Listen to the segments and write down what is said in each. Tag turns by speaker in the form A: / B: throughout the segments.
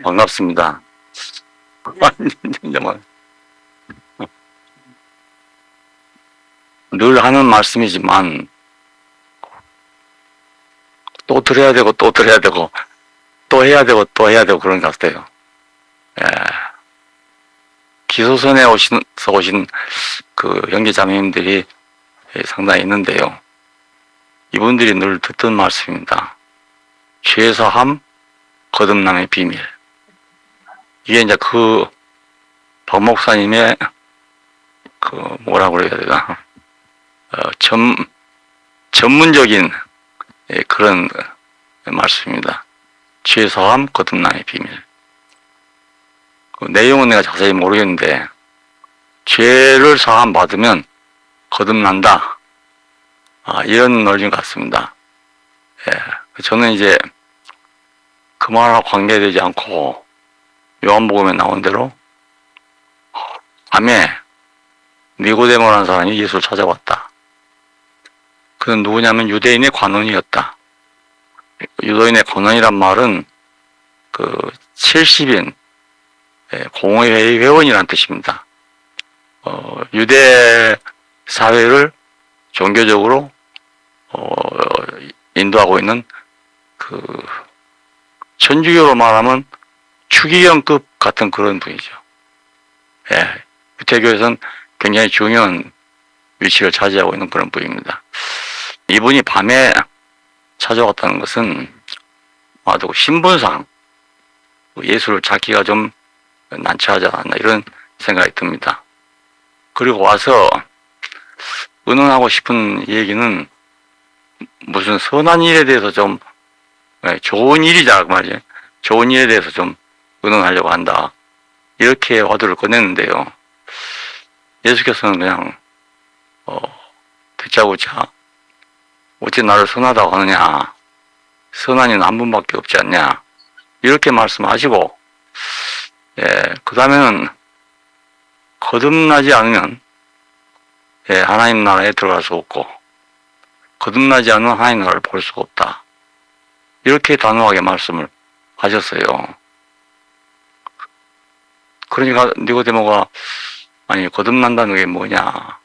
A: 반갑습니다. 늘 하는 말씀이지만 또 들어야 되고 또 들어야 되고 또 해야 되고 또 해야 되고 그런 것 같아요. 예. 기소선에 오신 그 형제자매님들이 상당히 있는데요. 이분들이 늘 듣던 말씀입니다. 죄사함, 거듭남의 비밀. 이게 이제 그 박 목사님의 그 뭐라고 그래야 되나 전문적인 그런 말씀입니다. 죄사함, 거듭남의 비밀. 그 내용은 내가 자세히 모르겠는데 죄를 사함 받으면 거듭난다. 이런 논리인 것 같습니다. 예. 저는 이제 그 말하고 관계되지 않고 요한복음에 나온 대로 밤에 니고데모라는 사람이 예수를 찾아왔다. 그는 누구냐면 유대인의 관원이었다. 유대인의 관원이란 말은 그 70인 공의회의 회원이라는 뜻입니다. 유대 사회를 종교적으로 인도하고 있는 그 천주교로 말하면 추기경급 같은 그런 분이죠. 예, 유태교에서는 굉장히 중요한 위치를 차지하고 있는 그런 분입니다. 이분이 밤에 찾아왔다는 것은 아마도 신분상 예수를 찾기가 좀 난처하지 않았나 이런 생각이 듭니다. 그리고 와서 의논하고 싶은 얘기는 무슨 선한 일에 대해서 좀 좋은 일이자 말이에요. 좋은 일에 대해서 좀 의논하려고 한다. 이렇게 화두를 꺼냈는데요. 예수께서는 그냥 듣자고자 어찌 나를 선하다고 하느냐. 선한 이는 한 분밖에 없지 않냐. 이렇게 말씀하시고 그 다음에는 거듭나지 않으면 하나님 나라에 들어갈 수 없고 거듭나지 않으면 하나님 나라를 볼 수가 없다. 이렇게 단호하게 말씀을 하셨어요. 그러니까 니고데모가 아니 거듭난다는 게 뭐냐,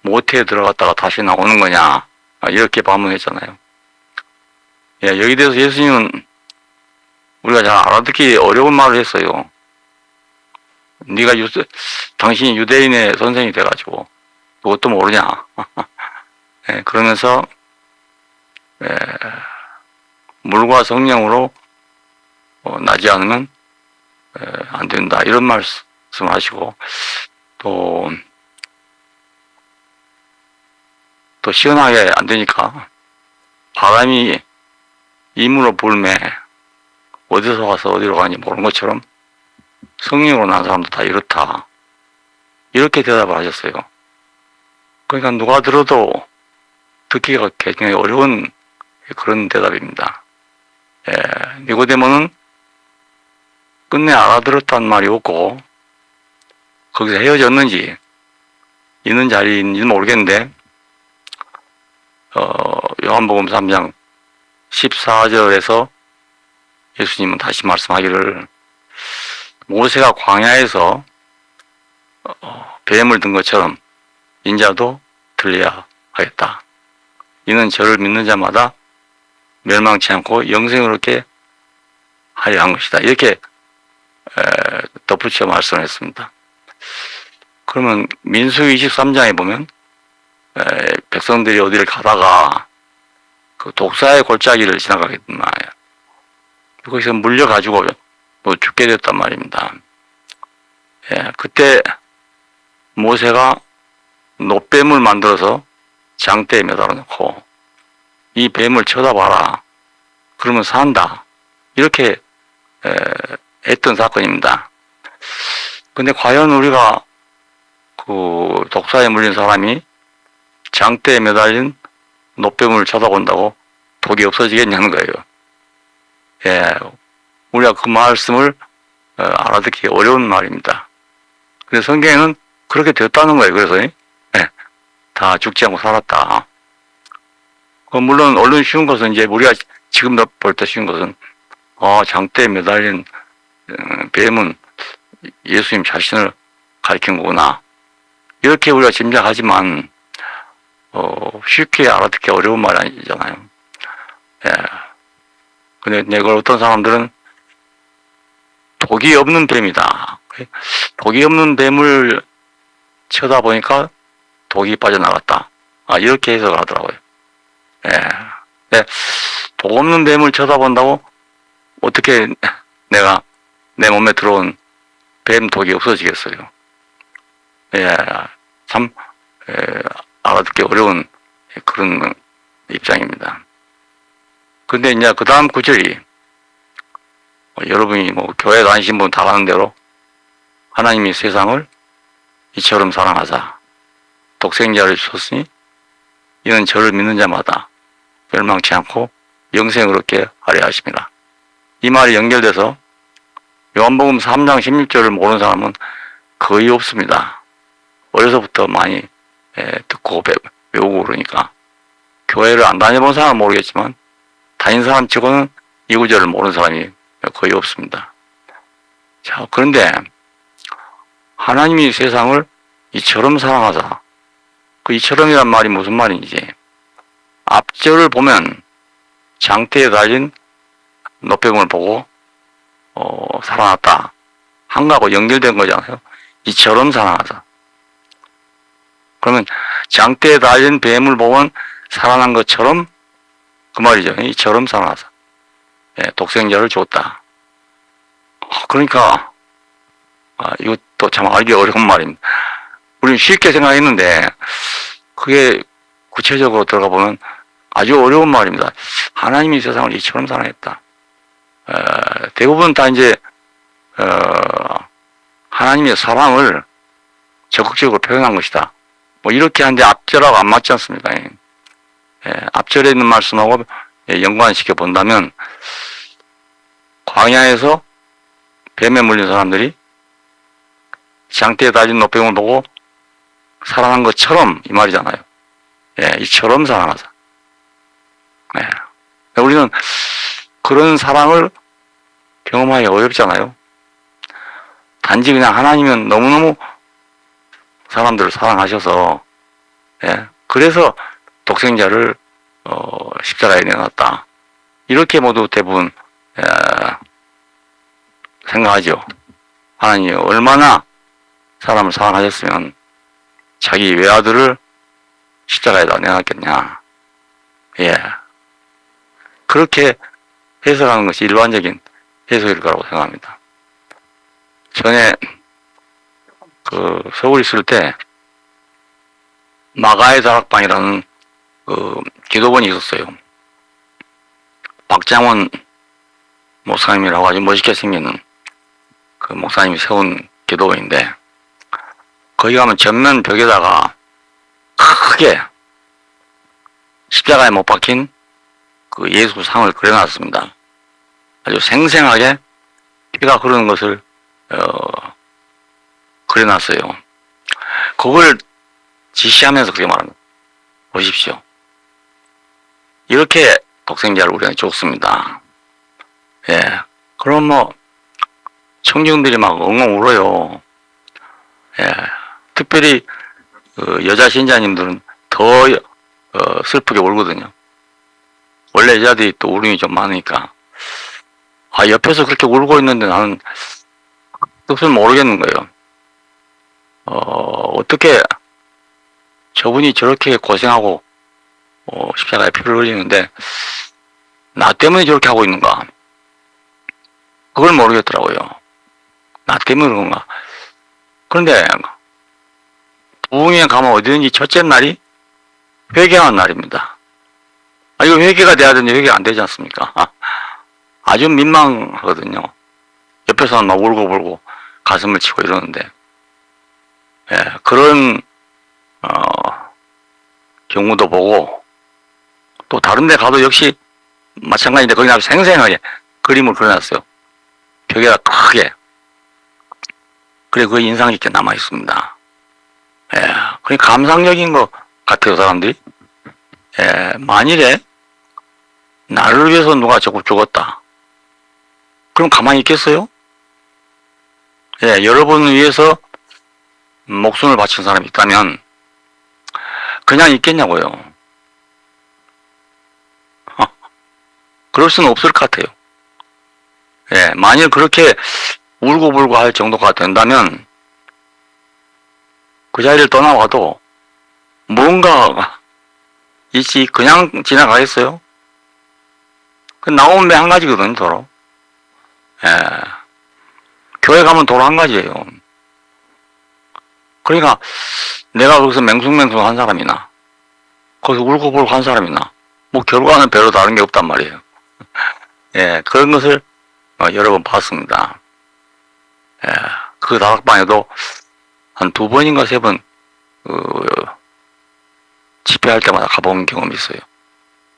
A: 모태에 들어갔다가 다시 나오는 거냐 이렇게 반문했잖아요. 여기 대해서 예수님은 우리가 잘 알아듣기 어려운 말을 했어요. 당신이 유대인의 선생이 돼가지고 그것도 모르냐. 그러면서 물과 성령으로 나지 않으면 안 된다 이런 말씀하시고 또 시원하게 안 되니까 바람이 임으로 불매 어디서 와서 어디로 가는지 모르는 것처럼 성령으로 난 사람도 다 이렇다. 이렇게 대답을 하셨어요. 그러니까 누가 들어도 듣기가 굉장히 어려운 그런 대답입니다. 니고데모는 끝내 알아들었다는 말이 없고 거기서 헤어졌는지 있는 자리인지는 모르겠는데 요한복음 3장 14절에서 예수님은 다시 말씀하기를 모세가 광야에서 뱀을 든 것처럼 인자도 들려야 하겠다. 이는 저를 믿는 자마다 멸망치 않고 영생을 얻게 하려 한 것이다. 이렇게 덧붙여 말씀을 했습니다. 그러면 민수기 23장에 보면 백성들이 어디를 가다가 그 독사의 골짜기를 지나가게 된 말이에요. 거기서 물려가지고 또 죽게 됐단 말입니다. 그때 모세가 놋뱀을 만들어서 장대에 매달아 놓고 이 뱀을 쳐다봐라. 그러면 산다. 이렇게 했던 사건입니다. 근데 과연 우리가 그 독사에 물린 사람이 장대에 매달린 놋뱀을 쳐다본다고 독이 없어지겠냐는 거예요. 우리가 그 말씀을 알아듣기 어려운 말입니다. 근데 성경에는 그렇게 되었다는 거예요. 그래서 다 죽지 않고 살았다. 물론 얼른 쉬운 것은 이제 우리가 지금 볼 때 쉬운 것은 장대에 매달린 뱀은 예수님 자신을 가리킨 거구나. 이렇게 우리가 짐작하지만, 쉽게 알아듣기 어려운 말이 아니잖아요. 예. 근데 이걸 어떤 사람들은 독이 없는 뱀이다. 독이 없는 뱀을 쳐다보니까 독이 빠져나갔다. 이렇게 해석을 하더라고요. 예. 네. 독 없는 뱀을 쳐다본다고 어떻게 내가 내 몸에 들어온 뱀 독이 없어지겠어요. 예. 참, 알아듣기 어려운 그런 입장입니다. 근데 이제 그 다음 구절이, 여러분이 뭐 교회 다니신 분 다 가는 대로 하나님이 세상을 이처럼 사랑하사 독생자를 주셨으니 이는 저를 믿는 자마다 멸망치 않고 영생을 얻게 하려 하십니다. 이 말이 연결돼서 요한복음 3장 16절을 모르는 사람은 거의 없습니다. 어려서부터 많이 듣고 외우고 그러니까 교회를 안 다녀본 사람은 모르겠지만 다닌 사람 치고는 이 구절을 모르는 사람이 거의 없습니다. 자, 그런데 하나님이 세상을 이처럼 사랑하사, 그 이처럼이란 말이 무슨 말인지, 앞절을 보면 장대에 달린 노뱀을 보고 살아났다 한 거하고 연결된 거잖아요. 이처럼 사랑하사. 그러면 장대에 달린 뱀을 보면 살아난 것처럼 그 말이죠. 이처럼 사랑하사. 독생자를 줬다. 그러니까 이것도 참 알기 어려운 말입니다. 우리는 쉽게 생각했는데 그게 구체적으로 들어가 보면 아주 어려운 말입니다. 하나님이 세상을 이처럼 사랑했다. 대부분 다 이제 하나님의 사랑을 적극적으로 표현한 것이다. 뭐 이렇게 하는데 앞절하고 안 맞지 않습니까? 앞절에 있는 말씀하고 연관시켜 본다면 광야에서 뱀에 물린 사람들이 장대에 달린 노뱀을 보고 살아난 것처럼 이 말이잖아요. 이처럼 사랑하자. 우리는 그런 사랑을 경험하기 어렵잖아요. 단지 그냥 하나님은 너무너무 사람들을 사랑하셔서 그래서 독생자를 십자가에 내놨다. 이렇게 모두 대부분 생각하죠. 하나님이 얼마나 사람을 사랑하셨으면 자기 외아들을 십자가에다 내놨겠냐. 그렇게 해석하는 것이 일반적인 해석일 거라고 생각합니다. 전에 서울 있을 때 마가의 다락방이라는 기도원이 있었어요. 박장원 목사님이라고 아주 멋있게 생긴 그 목사님이 세운 기도원인데 거기 가면 전면 벽에다가 크게 십자가에 못 박힌 그 예수 상을 그려놨습니다. 아주 생생하게 피가 흐르는 것을 그려놨어요. 그걸 지시하면서 그렇게 말합니다. 보십시오. 이렇게 독생자를 우리가 줬습니다. 그럼 뭐 청중들이 막 엉엉 울어요. 특별히 여자 신자님들은 더 슬프게 울거든요. 원래 여자들이 또 울음이 좀 많으니까 옆에서 그렇게 울고 있는데 나는 뜻을 모르겠는 거예요. 어떻게 저분이 저렇게 고생하고 십자가에 피를 흘리는데 나 때문에 저렇게 하고 있는가? 그걸 모르겠더라고요. 나 때문에 그런가? 그런데 부흥회 가면 어디든지 첫째 날이 회개하는 날입니다. 이거 회개가 돼야 되는데 회개가 안 되지 않습니까? 아주 민망하거든요. 옆에서는 막 울고불고 가슴을 치고 이러는데 그런 경우도 보고 또 다른 데 가도 역시 마찬가지인데 거기 아주 생생하게 그림을 그려놨어요. 벽에다 크게. 그래 그게 인상 깊게 남아 있습니다. 그게 감상적인 것 같아요, 사람들이. 만일에 나를 위해서 누가 저거 죽었다. 그럼 가만히 있겠어요? 예, 여러분을 위해서 목숨을 바친 사람이 있다면 그냥 있겠냐고요. 그럴 수는 없을 것 같아요. 예, 만일 그렇게 울고불고 할 정도가 된다면 그 자리를 떠나와도 뭔가 있지 그냥 지나가겠어요? 그 나오는 배 한 가지거든요, 도로. 예. 교회 가면 도로 한 가지예요. 그러니까 내가 거기서 맹숭맹숭 한 사람이나 거기서 울고불고 한 사람이나 뭐 결과는 별로 다른 게 없단 말이에요. 예, 그런 것을 여러 번 봤습니다. 예, 그 다락방에도 한 2번인가 3번 집회할 때마다 가본 경험이 있어요.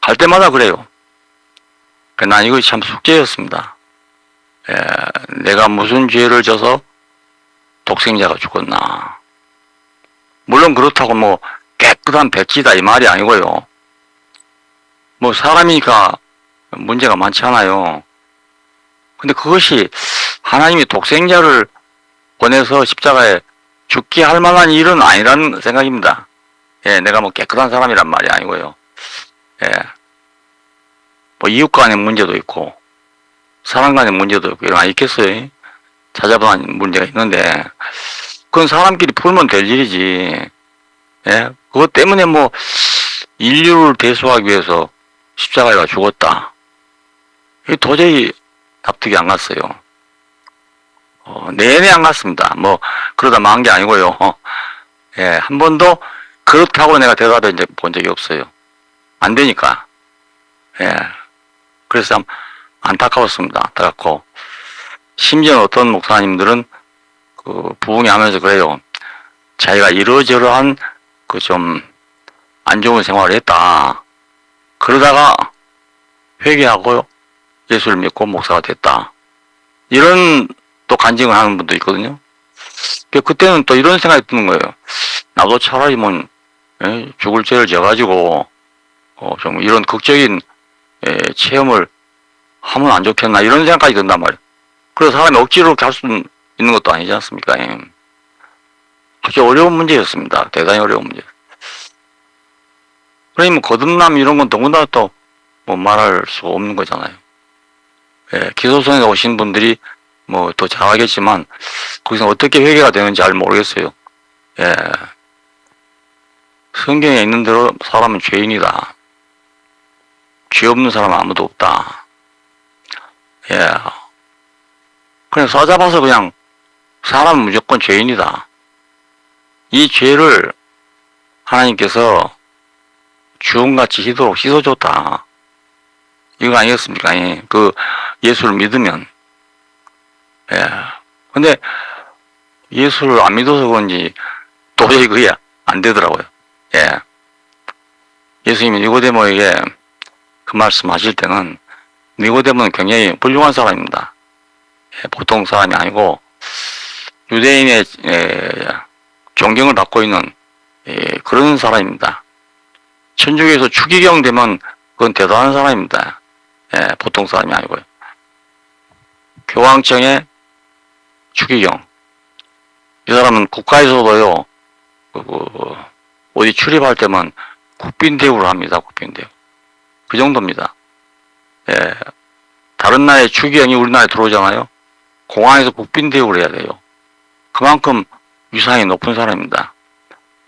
A: 갈 때마다 그래요. 난 이거 참 숙제였습니다. 예, 내가 무슨 죄를 져서 독생자가 죽었나. 물론 그렇다고 뭐 깨끗한 백지다 이 말이 아니고요. 뭐 사람이니까 문제가 많지 않아요. 근데 그것이 하나님이 독생자를 보내서 십자가에 죽게 할 만한 일은 아니라는 생각입니다. 예, 내가 뭐 깨끗한 사람이란 말이 아니고요. 예, 뭐 이웃 간의 문제도 있고 사람 간의 문제도 있고 이런 거 있겠어요. 찾아보는 문제가 있는데 그건 사람끼리 풀면 될 일이지. 예, 그것 때문에 뭐 인류를 대수하기 위해서 십자가에 죽었다. 이게 도저히 납득이 안 갔어요. 내내 안 갔습니다. 뭐 그러다 망한 게 아니고요. 예, 한 번도 그렇다고 내가 대답해 본 적이 없어요. 안 되니까. 예, 그래서 참 안타까웠습니다. 안타깝고 심지어 어떤 목사님들은 그 부흥회하면서 그래요. 자기가 이러저러한 그 좀 안 좋은 생활을 했다. 그러다가 회개하고 예수를 믿고 목사가 됐다. 이런 또 간증을 하는 분도 있거든요. 그때는 또 이런 생각이 드는 거예요. 나도 차라리 뭐 죽을 죄를 져가지고 좀 이런 극적인 체험을 하면 안 좋겠나 이런 생각까지 든단 말이에요. 그래서 사람이 억지로 이렇게 할 수 있는 것도 아니지 않습니까? 아주 어려운 문제였습니다. 대단히 어려운 문제. 그러니 뭐 거듭남 이런 건 더군다나 또 뭐 말할 수가 없는 거잖아요. 예, 기소성에 오신 분들이 뭐 더 잘하겠지만 거기서 어떻게 회개가 되는지 잘 모르겠어요. 예, 성경에 있는 대로 사람은 죄인이다. 죄 없는 사람은 아무도 없다. 예, 그냥 싸잡아서 그냥 사람은 무조건 죄인이다. 이 죄를 하나님께서 주홍같이 희도록 씻어줬다. 이거 아니겠습니까? 그 예수를 믿으면. 예. 근데 예수를 안 믿어서 그런지 도저히 그게 안 되더라고요. 예. 예수님이 니고데모에게 그 말씀 하실 때는 니고데모는 굉장히 훌륭한 사람입니다. 예, 보통 사람이 아니고 유대인의 존경을 받고 있는 그런 사람입니다. 천주교에서 추기경 되면 그건 대단한 사람입니다. 예, 보통 사람이 아니고요. 교황청의 추기경. 이 사람은 국가에서도요, 어디 출입할 때만 국빈대우를 합니다. 국빈대우. 그 정도입니다. 예, 다른 나라의 추기경이 우리나라에 들어오잖아요. 공항에서 국빈대우를 해야 돼요. 그만큼 위상이 높은 사람입니다.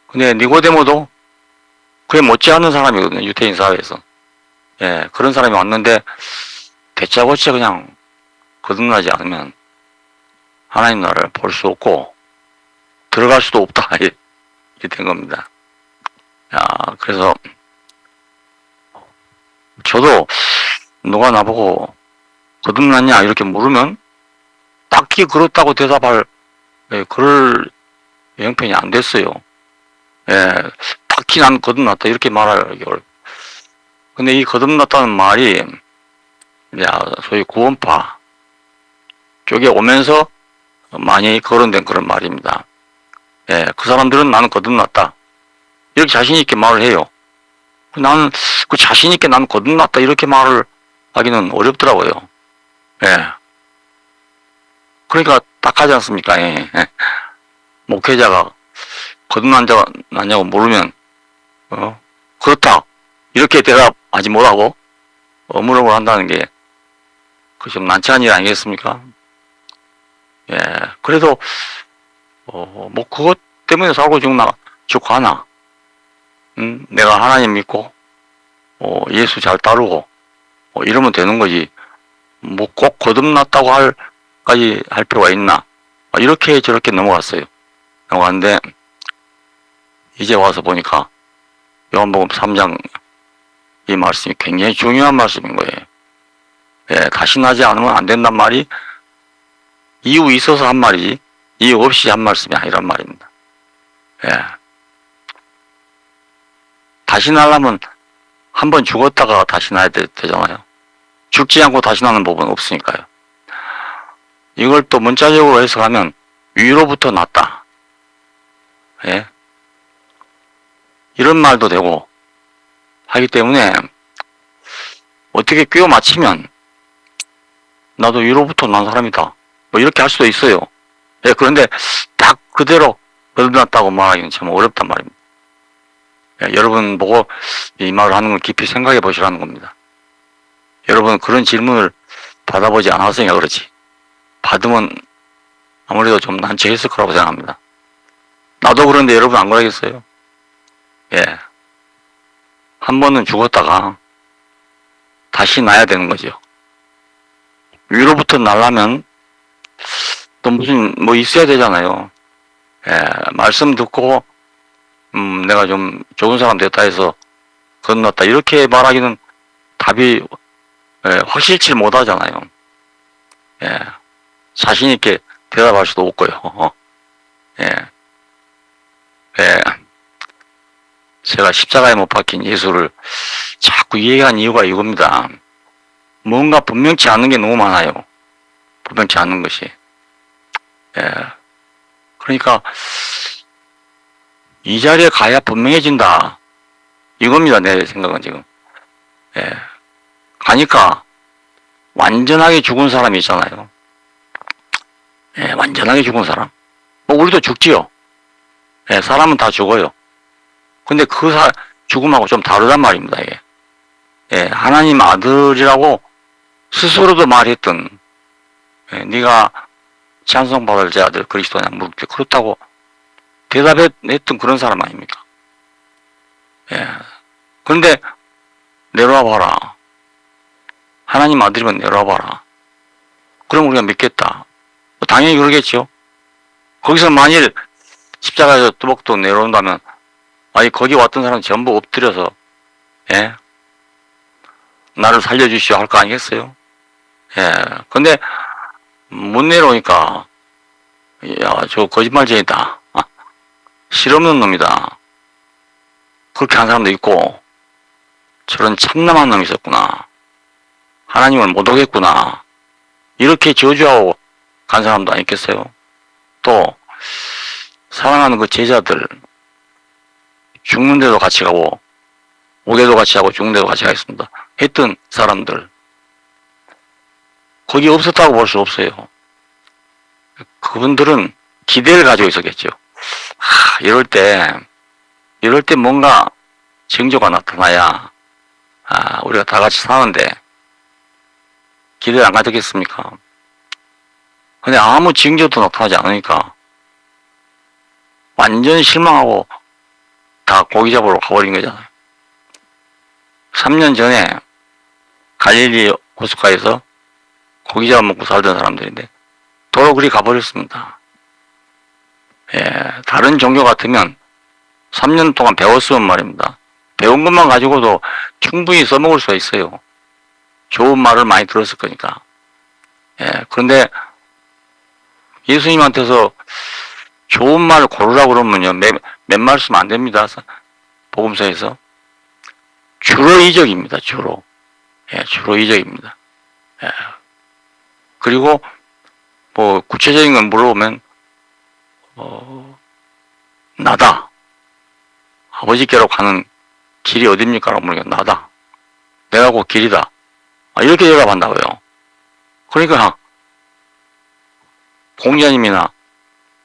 A: 근데 니고데모도 그에 못지않은 사람이거든요. 유대인 사회에서. 예, 그런 사람이 왔는데 대짜고짜 그냥 거듭나지 않으면 하나님 나라를 볼 수 없고 들어갈 수도 없다. 이렇게 된 겁니다. 야, 그래서 저도 누가 나보고 거듭났냐 이렇게 물으면 딱히 그렇다고 대답할 그럴 형편이 안 됐어요. 예, 딱히 난 거듭났다 이렇게 말하기 어려워요. 근데 이 거듭났다는 말이 소위 구원파 쪽에 오면서 많이 거론된 그런 말입니다. 예, 그 사람들은 나는 거듭났다 이렇게 자신 있게 말을 해요. 나는 그 자신 있게 나는 거듭났다 이렇게 말을 하기는 어렵더라고요. 예. 그러니까 하지 않습니까? 예. 목회자가 거듭났냐고 물으면, 그렇다. 이렇게 대답하지 못하고, 어물어물 한다는 게, 그 좀 난처한 일 아니겠습니까? 예. 그래도, 뭐, 그것 때문에 살고 죽고 하나. 내가 하나님 믿고, 예수 잘 따르고, 이러면 되는 거지. 뭐, 꼭 거듭났다고 까지 할 필요가 있나. 이렇게 저렇게 넘어갔어요. 넘어갔는데, 이제 와서 보니까, 요한복음 3장 이 말씀이 굉장히 중요한 말씀인 거예요. 예, 다시 나지 않으면 안 된단 말이 이유 있어서 한 말이지, 이유 없이 한 말씀이 아니란 말입니다. 예. 다시 나려면 한 번 죽었다가 다시 나야 되잖아요. 죽지 않고 다시 나는 법은 없으니까요. 이걸 또 문자적으로 해석하면 위로부터 났다. 예. 이런 말도 되고 하기 때문에 어떻게 끼워 맞히면 나도 위로부터 난 사람이다. 뭐 이렇게 할 수도 있어요. 예, 그런데 딱 그대로 거듭났다고 말하기는 참 어렵단 말입니다. 예, 여러분 보고 이 말을 하는 걸 깊이 생각해 보시라는 겁니다. 여러분 그런 질문을 받아보지 않았으니까 그렇지. 받으면 아무래도 좀 난처했을 거라고 생각합니다. 나도 그런데 여러분 안 그러겠어요? 예. 한 번은 죽었다가 다시 나야 되는 거죠. 위로부터 나려면 또 무슨 뭐 있어야 되잖아요. 예. 말씀 듣고 내가 좀 좋은 사람 됐다 해서 건넜다 이렇게 말하기는 답이 확실치 못하잖아요. 예. 자신 있게 대답할 수도 없고요. 예. 예. 제가 십자가에 못 박힌 예수를 자꾸 얘기한 이유가 이겁니다. 뭔가 분명치 않은 게 너무 많아요. 분명치 않은 것이. 예. 그러니까 이 자리에 가야 분명해진다. 이겁니다. 내 생각은 지금. 예. 가니까 완전하게 죽은 사람이 있잖아요. 예, 완전하게 죽은 사람. 뭐 우리도 죽지요. 예, 사람은 다 죽어요. 근데 그 죽음하고 좀 다르단 말입니다. 이게. 예, 하나님 아들이라고 스스로도 말했던, 예, 네가 찬송받을 자 아들 그리스도냐 물을 때 그렇다고 대답했던 그런 사람 아닙니까? 예. 그런데 내려와 봐라. 하나님 아들이면 내려와 봐라. 그럼 우리가 믿겠다. 당연히 그러겠죠. 거기서 만일 십자가에서 뚜벅뚜벅 내려온다면, 아니, 거기 왔던 사람 전부 엎드려서, 예, 나를 살려주시오 할 거 아니겠어요? 예, 근데, 못 내려오니까, 야, 저 거짓말쟁이다. 실없는 놈이다. 그렇게 한 사람도 있고, 저런 참남한 놈이 있었구나. 하나님을 못 오겠구나. 이렇게 저주하고 간 사람도 아니겠어요? 또, 사랑하는 그 제자들, 죽는데도 같이 가고, 오게도 같이 하고, 죽는데도 같이 가겠습니다. 했던 사람들. 거기 없었다고 볼 수 없어요. 그분들은 기대를 가지고 있었겠죠. 이럴 때 뭔가 징조가 나타나야, 우리가 다 같이 사는데, 기대를 안 가졌겠습니까? 근데 아무 징조도 나타나지 않으니까, 완전 실망하고, 다 고기 잡으러 가버린 거잖아요. 3년 전에, 갈릴리 호숫가에서 고기 잡아 먹고 살던 사람들인데, 도로 그리 가버렸습니다. 예, 다른 종교 같으면 3년 동안 배웠으면 말입니다. 배운 것만 가지고도 충분히 써먹을 수가 있어요. 좋은 말을 많이 들었을 거니까. 예, 그런데 예수님한테서 좋은 말을 고르라고 그러면요, 몇 말씀 안 됩니다. 복음서에서. 주로 이적입니다, 주로. 예, 주로 이적입니다. 예. 그리고, 뭐, 구체적인 건 물어보면, 나다. 아버지께로 가는 길이 어딥니까? 라고 물으니까, 나다. 내가 곧 길이다. 이렇게 대답한다고요. 그러니까, 공자님이나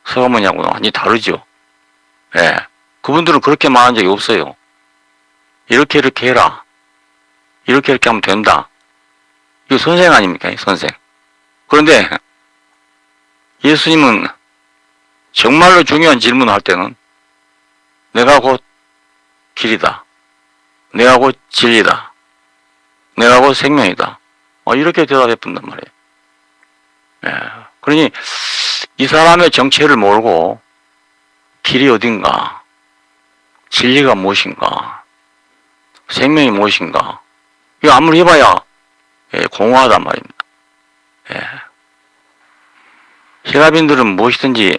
A: 서가모니하고는 완전히 다르죠. 예. 그분들은 그렇게 말한 적이 없어요. 이렇게 해라. 이렇게 하면 된다. 이거 선생 아닙니까? 선생. 그런데 예수님은 정말로 중요한 질문을 할 때는 내가 곧 길이다. 내가 곧 진리다. 내가 곧 생명이다. 이렇게 대답해 본단 말이에요. 예. 그러니 이 사람의 정체를 모르고 길이 어딘가, 진리가 무엇인가, 생명이 무엇인가, 이거 아무리 해봐야 공허하단 말입니다. 예. 히라빈들은 무엇이든지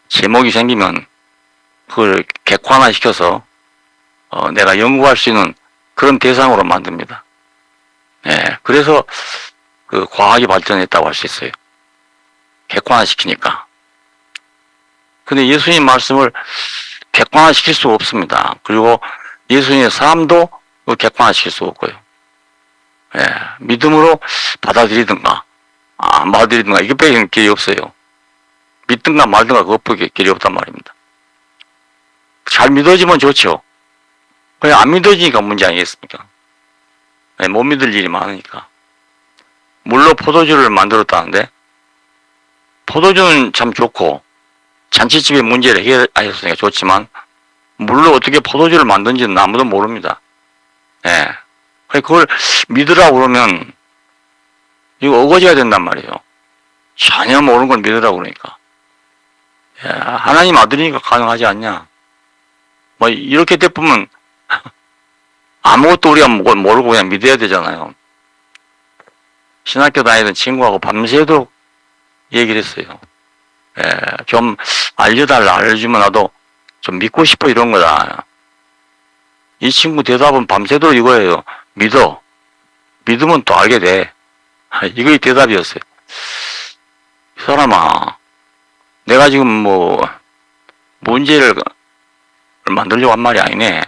A: 제목이 생기면 그걸 객관화시켜서 내가 연구할 수 있는 그런 대상으로 만듭니다. 예. 그래서 그 과학이 발전했다고 할 수 있어요. 객관화시키니까. 근데 예수님 말씀을 객관화시킬 수가 없습니다. 그리고 예수님의 삶도 객관화시킬 수가 없고요. 예, 믿음으로 받아들이든가 안 받아들이든가 이것밖에 길이 없어요. 믿든가 말든가 그것밖에 길이 없단 말입니다. 잘 믿어지면 좋죠. 그냥 안 믿어지니까 문제 아니겠습니까? 예, 못 믿을 일이 많으니까. 물로 포도주를 만들었다는데 포도주는 참 좋고 잔치집의 문제를 해결하셨으니까 좋지만 물로 어떻게 포도주를 만든지는 아무도 모릅니다. 예. 그걸 믿으라고 그러면 이거 어거지가 된단 말이에요. 전혀 모르는 걸 믿으라고 그러니까. 예, 하나님 아들이니까 가능하지 않냐. 뭐 이렇게 돼보면 아무것도 우리가 모르고 그냥 믿어야 되잖아요. 신학교 다니던 친구하고 밤새도록 얘기를 했어요. 예, 좀 알려달라, 알려주면 나도 좀 믿고 싶어 이런 거다. 이 친구 대답은 밤새도록 이거예요. 믿어. 믿으면 또 알게 돼. 이게 대답이었어요. 이 사람아, 내가 지금 문제를 만들려고 한 말이 아니네.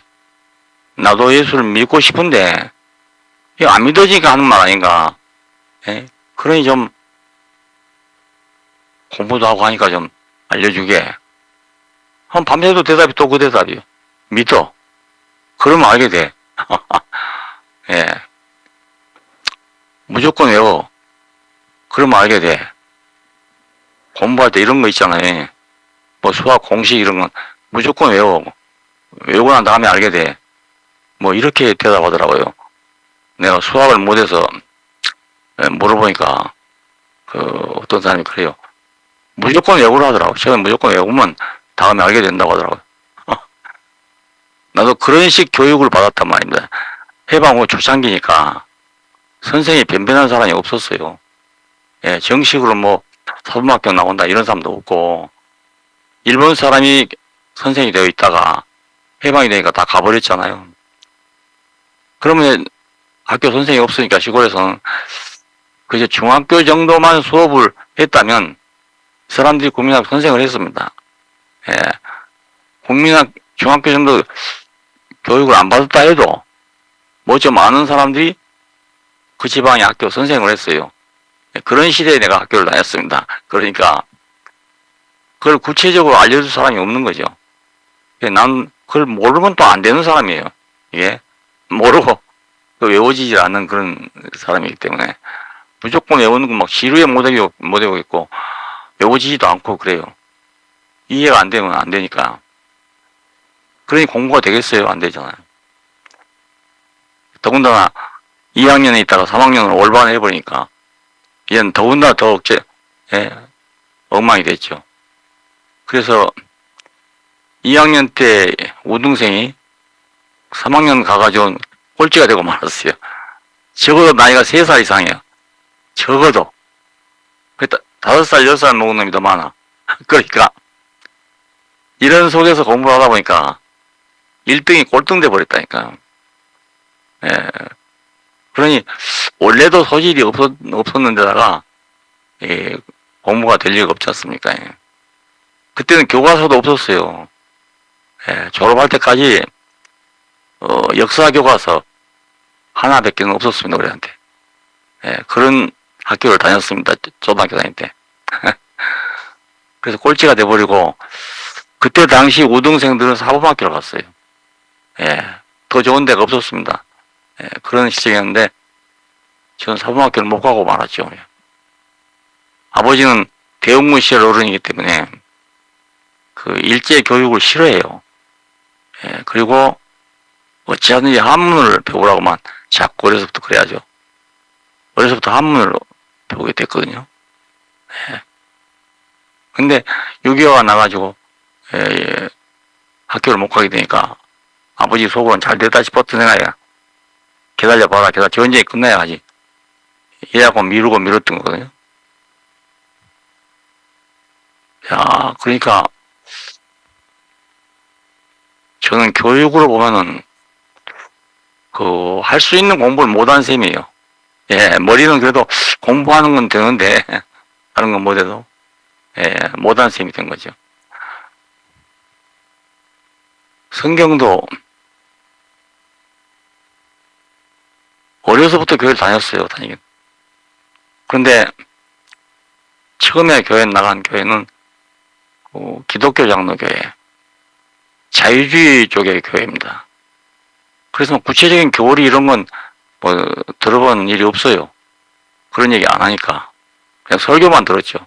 A: 나도 예수를 믿고 싶은데, 이거 안 믿어지니까 하는 말 아닌가. 예? 그러니 좀, 공부도 하고 하니까 좀 알려주게. 한 밤새도 대답이 또 그 대답이요. 믿어. 그러면 알게 돼. 예. 무조건 외워. 그러면 알게 돼. 공부할 때 이런 거 있잖아요. 뭐 수학 공식 이런 건 무조건 외워. 외우고 난 다음에 알게 돼. 뭐 이렇게 대답하더라고요. 내가 수학을 못해서 물어보니까 어떤 사람이 그래요. 무조건 외우라 하더라고. 처음에 무조건 외우면 다음에 알게 된다고 하더라고요. 나도 그런 식 교육을 받았단 말입니다. 해방후 초창기니까 선생이 변변한 사람이 없었어요. 예, 정식으로 사범학교 나온다 이런 사람도 없고 일본 사람이 선생이 되어 있다가 해방이 되니까 다 가버렸잖아요. 그러면 학교 선생이 없으니까 시골에서는 그저 중학교 정도만 수업을 했다면 사람들이 국민학교 선생을 했습니다. 예, 중학교 정도 교육을 안 받았다 해도 좀 아는 사람들이 그 지방의 학교 선생을 했어요. 그런 시대에 내가 학교를 다녔습니다. 그러니까 그걸 구체적으로 알려줄 사람이 없는 거죠. 난 그걸 모르면 또 안 되는 사람이에요. 이게 모르고 외워지지 않는 그런 사람이기 때문에 무조건 외우는 거 지루해 못하고 있고 외워지지도 않고 그래요. 이해가 안 되면 안 되니까. 그러니 공부가 되겠어요? 안 되잖아요. 더군다나 2학년에 있다가 3학년으로 올바른 해버리니까 얘는 더군다나 더 엉망이 됐죠. 그래서 2학년 때 우등생이 3학년 가가지고 꼴찌가 되고 말았어요. 적어도 나이가 3살 이상이에요. 적어도. 5살, 6살 먹은 놈이 더 많아. 그러니까 이런 속에서 공부를 하다 보니까 1등이 꼴등 돼 버렸다니까. 예. 그러니 원래도 소질이 없었는데다가 공부가 될 리가 없지 않습니까? 예. 그때는 교과서도 없었어요. 예. 졸업할 때까지 역사 교과서 하나밖에는 없었습니다, 우리한테. 예. 그런 학교를 다녔습니다. 초등학교 다닐 때. 그래서 꼴찌가 돼버리고, 그때 당시 우등생들은 사범학교를 갔어요. 예. 더 좋은 데가 없었습니다. 예. 그런 시절이었는데, 저는 사범학교를 못 가고 말았죠. 예. 아버지는 대웅군 시절 어른이기 때문에, 그 일제 교육을 싫어해요. 예. 그리고 어찌하든지 한문을 배우라고만 자꾸 어려서부터 그래야죠. 어려서부터 한문을 배우게 됐거든요. 예. 근데 6.25가 나가지고, 예, 학교를 못 가게 되니까 아버지 속으로는 잘 됐다 싶었던 생각이야. 기다려봐라. 기다려. 전쟁이 끝나야 하지. 이래갖고 미루고 미뤘던 거거든요. 야, 그러니까 저는 교육으로 보면은 할 수 있는 공부를 못한 셈이에요. 예, 머리는 그래도 공부하는 건 되는데, 다른 건 못해도, 예, 못한 셈이 된 거죠. 성경도 어려서부터 교회를 다녔어요, 다니긴. 그런데 처음에 교회 나간 교회는 기독교 장로교회, 자유주의 쪽의 교회입니다. 그래서 구체적인 교리 이런 건 들어본 일이 없어요. 그런 얘기 안 하니까. 그냥 설교만 들었죠.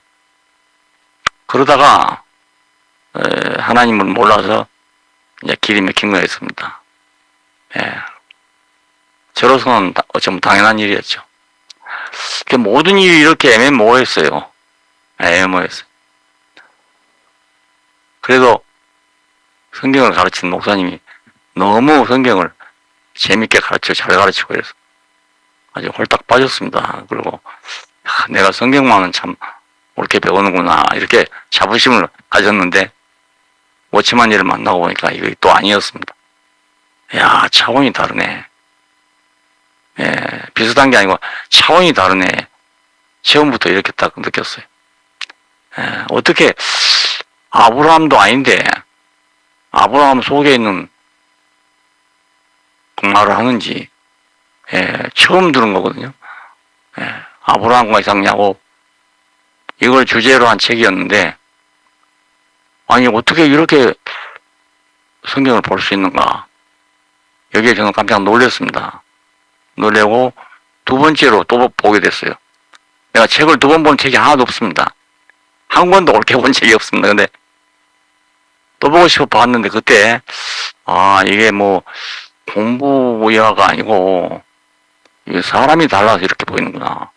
A: 그러다가 하나님을 몰라서 이제 길이 막힌 거였습니다. 예. 저로서는 어쩌면 당연한 일이었죠. 모든 일이 이렇게 애매모호했어요. 애매모호했어요. 그래도 성경을 가르치는 목사님이 너무 성경을 재밌게 잘 가르치고 그래서 아주 홀딱 빠졌습니다. 그리고 내가 성경만은 참 옳게 배우는구나 이렇게 자부심을 가졌는데 워치만 일을 만나고 보니까 이게 또 아니었습니다. 야, 차원이 다르네. 예, 비슷한 게 아니고 차원이 다르네. 처음부터 이렇게 딱 느꼈어요. 예, 어떻게 아브라함도 아닌데 아브라함 속에 있는 말을 하는지 처음 들은 거거든요. 아브라함과 이삭 야곱 이걸 주제로 한 책이었는데 아니 어떻게 이렇게 성경을 볼 수 있는가. 여기에 저는 깜짝 놀랐습니다. 놀래고 두 번째로 또 보게 됐어요. 내가 책을 두 번 본 책이 하나도 없습니다. 한 권도 옳게 본 책이 없습니다. 근데 또 보고 싶어 봤는데 그때 이게 공부야가 아니고 이게 사람이 달라서 이렇게 보이는구나.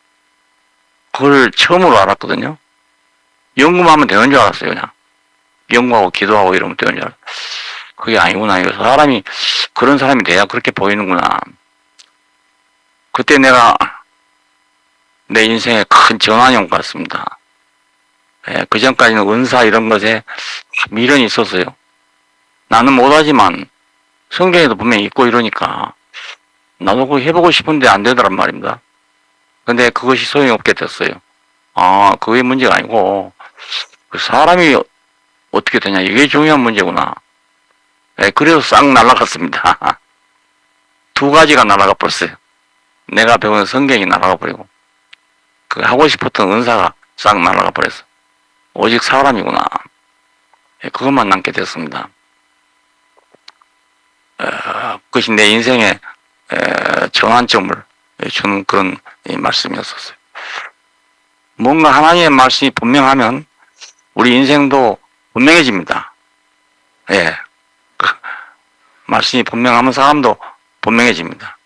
A: 그걸 처음으로 알았거든요. 연구만 하면 되는 줄 알았어요. 그냥 연구하고 기도하고 이러면 되는 줄 알았어요. 그게 아니구나. 이거 사람이 그런 사람이 돼야 그렇게 보이는구나. 그때 내가 내 인생에 큰 전환이 온 것 같습니다. 그 전까지는 은사 이런 것에 미련이 있었어요. 나는 못하지만 성경에도 분명히 있고 이러니까 나도 그거 해보고 싶은데 안 되더란 말입니다. 근데 그것이 소용이 없게 됐어요. 그게 문제가 아니고 사람이 어떻게 되냐 이게 중요한 문제구나. 그래서 싹 날아갔습니다. 두 가지가 날아가 버렸어요. 내가 배운 성경이 날아가 버리고 그 하고 싶었던 은사가 싹 날아가 버렸어. 오직 사람이구나. 그것만 남게 됐습니다. 그것이 내 인생의 전환점을 주는 그런 말씀이었었어요. 뭔가 하나님의 말씀이 분명하면 우리 인생도 분명해집니다. 예. 말씀이 분명하면 사람도 분명해집니다.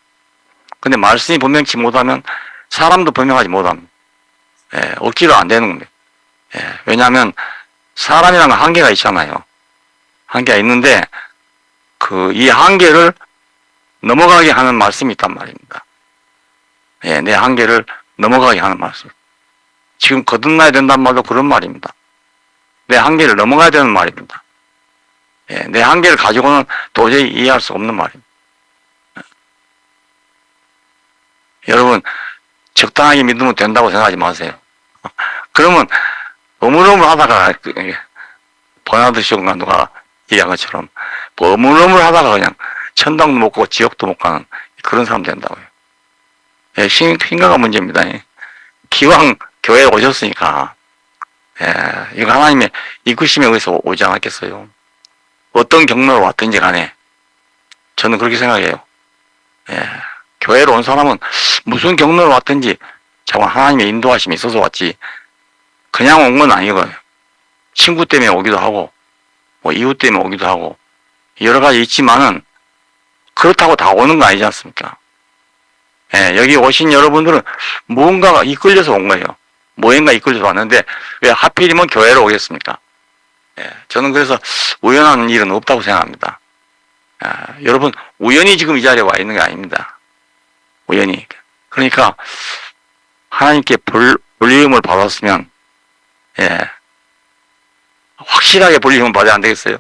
A: 근데 말씀이 분명치 못하면 사람도 분명하지 못합니다. 억지로 안 되는 겁니다. 왜냐하면 사람이라는 건 한계가 있잖아요. 한계가 있는데 이 한계를 넘어가게 하는 말씀이 있단 말입니다. 내 한계를 넘어가게 하는 말씀. 지금 거듭나야 된다는 말도 그런 말입니다. 내 한계를 넘어가야 되는 말입니다. 내 한계를 가지고는 도저히 이해할 수 없는 말입니다. 여러분 적당하게 믿으면 된다고 생각하지 마세요. 그러면 어물어물 하다가 버나드 쇼인가 누가 얘기한 것처럼 어물어물 하다가 그냥 천당도 못 가고 지옥도 못 가는 그런 사람 된다고요. 심각한 문제입니다. 기왕 교회에 오셨으니까 이거 하나님의 이끄심에 의해서 오지 않았겠어요? 어떤 경로로 왔든지 간에 저는 그렇게 생각해요. 교회로 온 사람은 무슨 경로로 왔든지 자꾸 하나님의 인도하심이 있어서 왔지 그냥 온 건 아니거든요. 친구 때문에 오기도 하고 뭐 이웃 때문에 오기도 하고 여러 가지 있지만은 그렇다고 다 오는 거 아니지 않습니까? 여기 오신 여러분들은 무언가가 이끌려서 온 거예요. 뭐인가 이끌려서 왔는데 왜 하필이면 교회로 오겠습니까? 저는 그래서 우연한 일은 없다고 생각합니다. 여러분 우연히 지금 이 자리에 와 있는 게 아닙니다. 우연히. 그러니까 하나님께 불림을 받았으면 확실하게 불림을 받아야 안 되겠어요?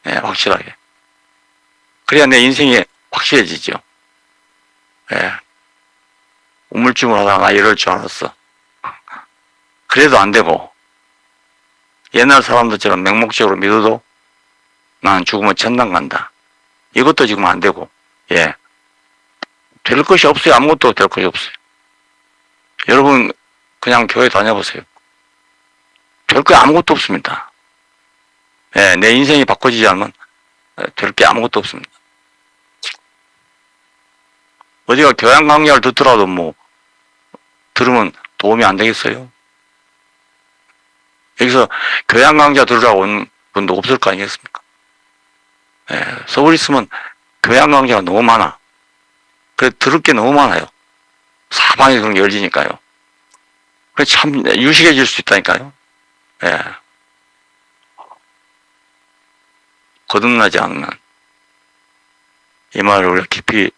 A: 확실하게. 그래야 내 인생이 확실해지죠. 우물쭈물하다가 나 이럴 줄 알았어. 그래도 안 되고 옛날 사람들처럼 맹목적으로 믿어도 나는 죽으면 천당 간다. 이것도 지금 안 되고 될 것이 없어요. 아무것도 될 것이 없어요. 여러분 그냥 교회 다녀보세요. 될 게 아무것도 없습니다. 내 인생이 바꿔지지 않으면 될 게 아무것도 없습니다. 어디가 교양 강좌를 듣더라도 뭐 들으면 도움이 안 되겠어요? 여기서 교양 강좌 들으라고 온 분도 없을 거 아니겠습니까? 서울 있으면 교양 강좌가 너무 많아. 그래 들을 게 너무 많아요. 사방에 그런 게 열리니까요. 그래 참 유식해질 수 있다니까요. 거듭나지 않으면 이 말을 우리가 깊이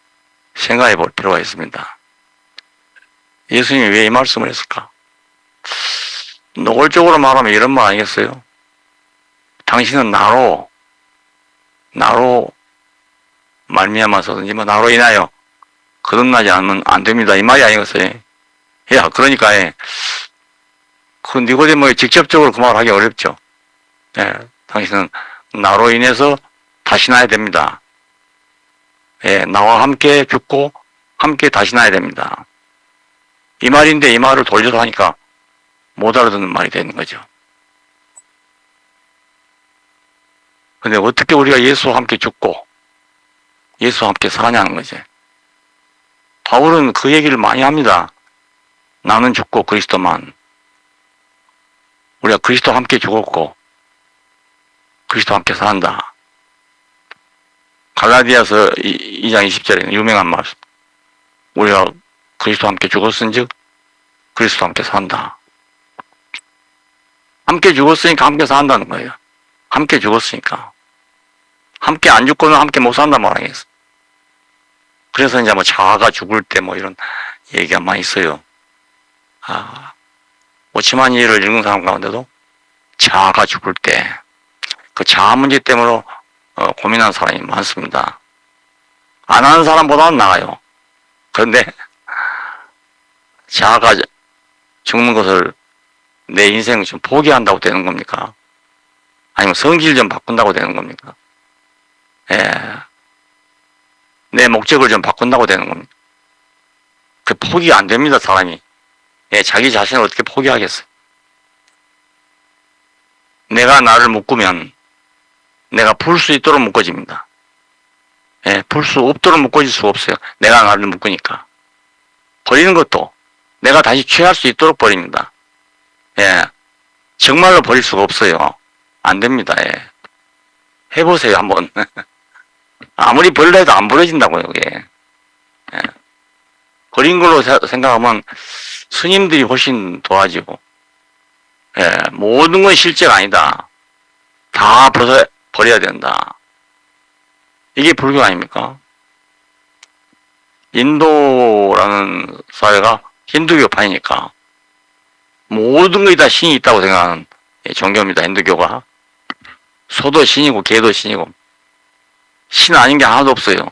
A: 생각해 볼 필요가 있습니다. 예수님이 왜 이 말씀을 했을까? 노골적으로 말하면 이런 말 아니겠어요? 당신은 나로 말미암아서든지 뭐 나로 인하여 거듭나지 않으면 안 됩니다. 이 말이 아니겠어요? 그러니까 그 니고데모에 직접적으로 그 말을 하기 어렵죠. 당신은 나로 인해서 다시 나야 됩니다. 나와 함께 죽고 함께 다시 나야 됩니다. 이 말인데 이 말을 돌려서 하니까 못 알아듣는 말이 되는 거죠. 근데 어떻게 우리가 예수와 함께 죽고 예수와 함께 사냐는 거지. 바울은 그 얘기를 많이 합니다. 나는 죽고 그리스도만. 우리가 그리스도와 함께 죽었고 그리스도와 함께 산다. 갈라디아서 2장 20절에는 유명한 말씀. 우리가 그리스도와 함께 죽었은즉 그리스도와 함께 산다. 함께 죽었으니까 함께 산다는 거예요. 함께 죽었으니까. 함께 안 죽고는 함께 못 산단 말 아니겠어. 그래서 이제 뭐 자아가 죽을 때 뭐 이런 얘기가 많이 있어요. 오치만 이해를 읽는 사람 가운데도 자아가 죽을 때 그 자아 문제 때문에 고민하는 사람이 많습니다. 안 하는 사람보다는 나아요. 그런데 자아가 죽는 것을 내 인생을 좀 포기한다고 되는 겁니까? 아니면 성질 좀 바꾼다고 되는 겁니까? 내 목적을 좀 바꾼다고 되는 겁니다. 그 포기가 안 됩니다, 사람이. 자기 자신을 어떻게 포기하겠어요? 내가 나를 묶으면 내가 풀 수 있도록 묶어집니다. 풀 수 없도록 묶어질 수가 없어요. 내가 나를 묶으니까. 버리는 것도 내가 다시 취할 수 있도록 버립니다. 정말로 버릴 수가 없어요. 안 됩니다. 해보세요, 한번. 아무리 벌려도 안 버려진다고요, 그게. 버린 걸로 생각하면 스님들이 훨씬 도와지고, 모든 건 실제가 아니다. 다 버려야 된다. 이게 불교 아닙니까? 인도라는 사회가 힌두교파이니까 모든 것이 다 신이 있다고 생각하는 종교입니다. 힌두교가. 소도 신이고 개도 신이고 신 아닌 게 하나도 없어요.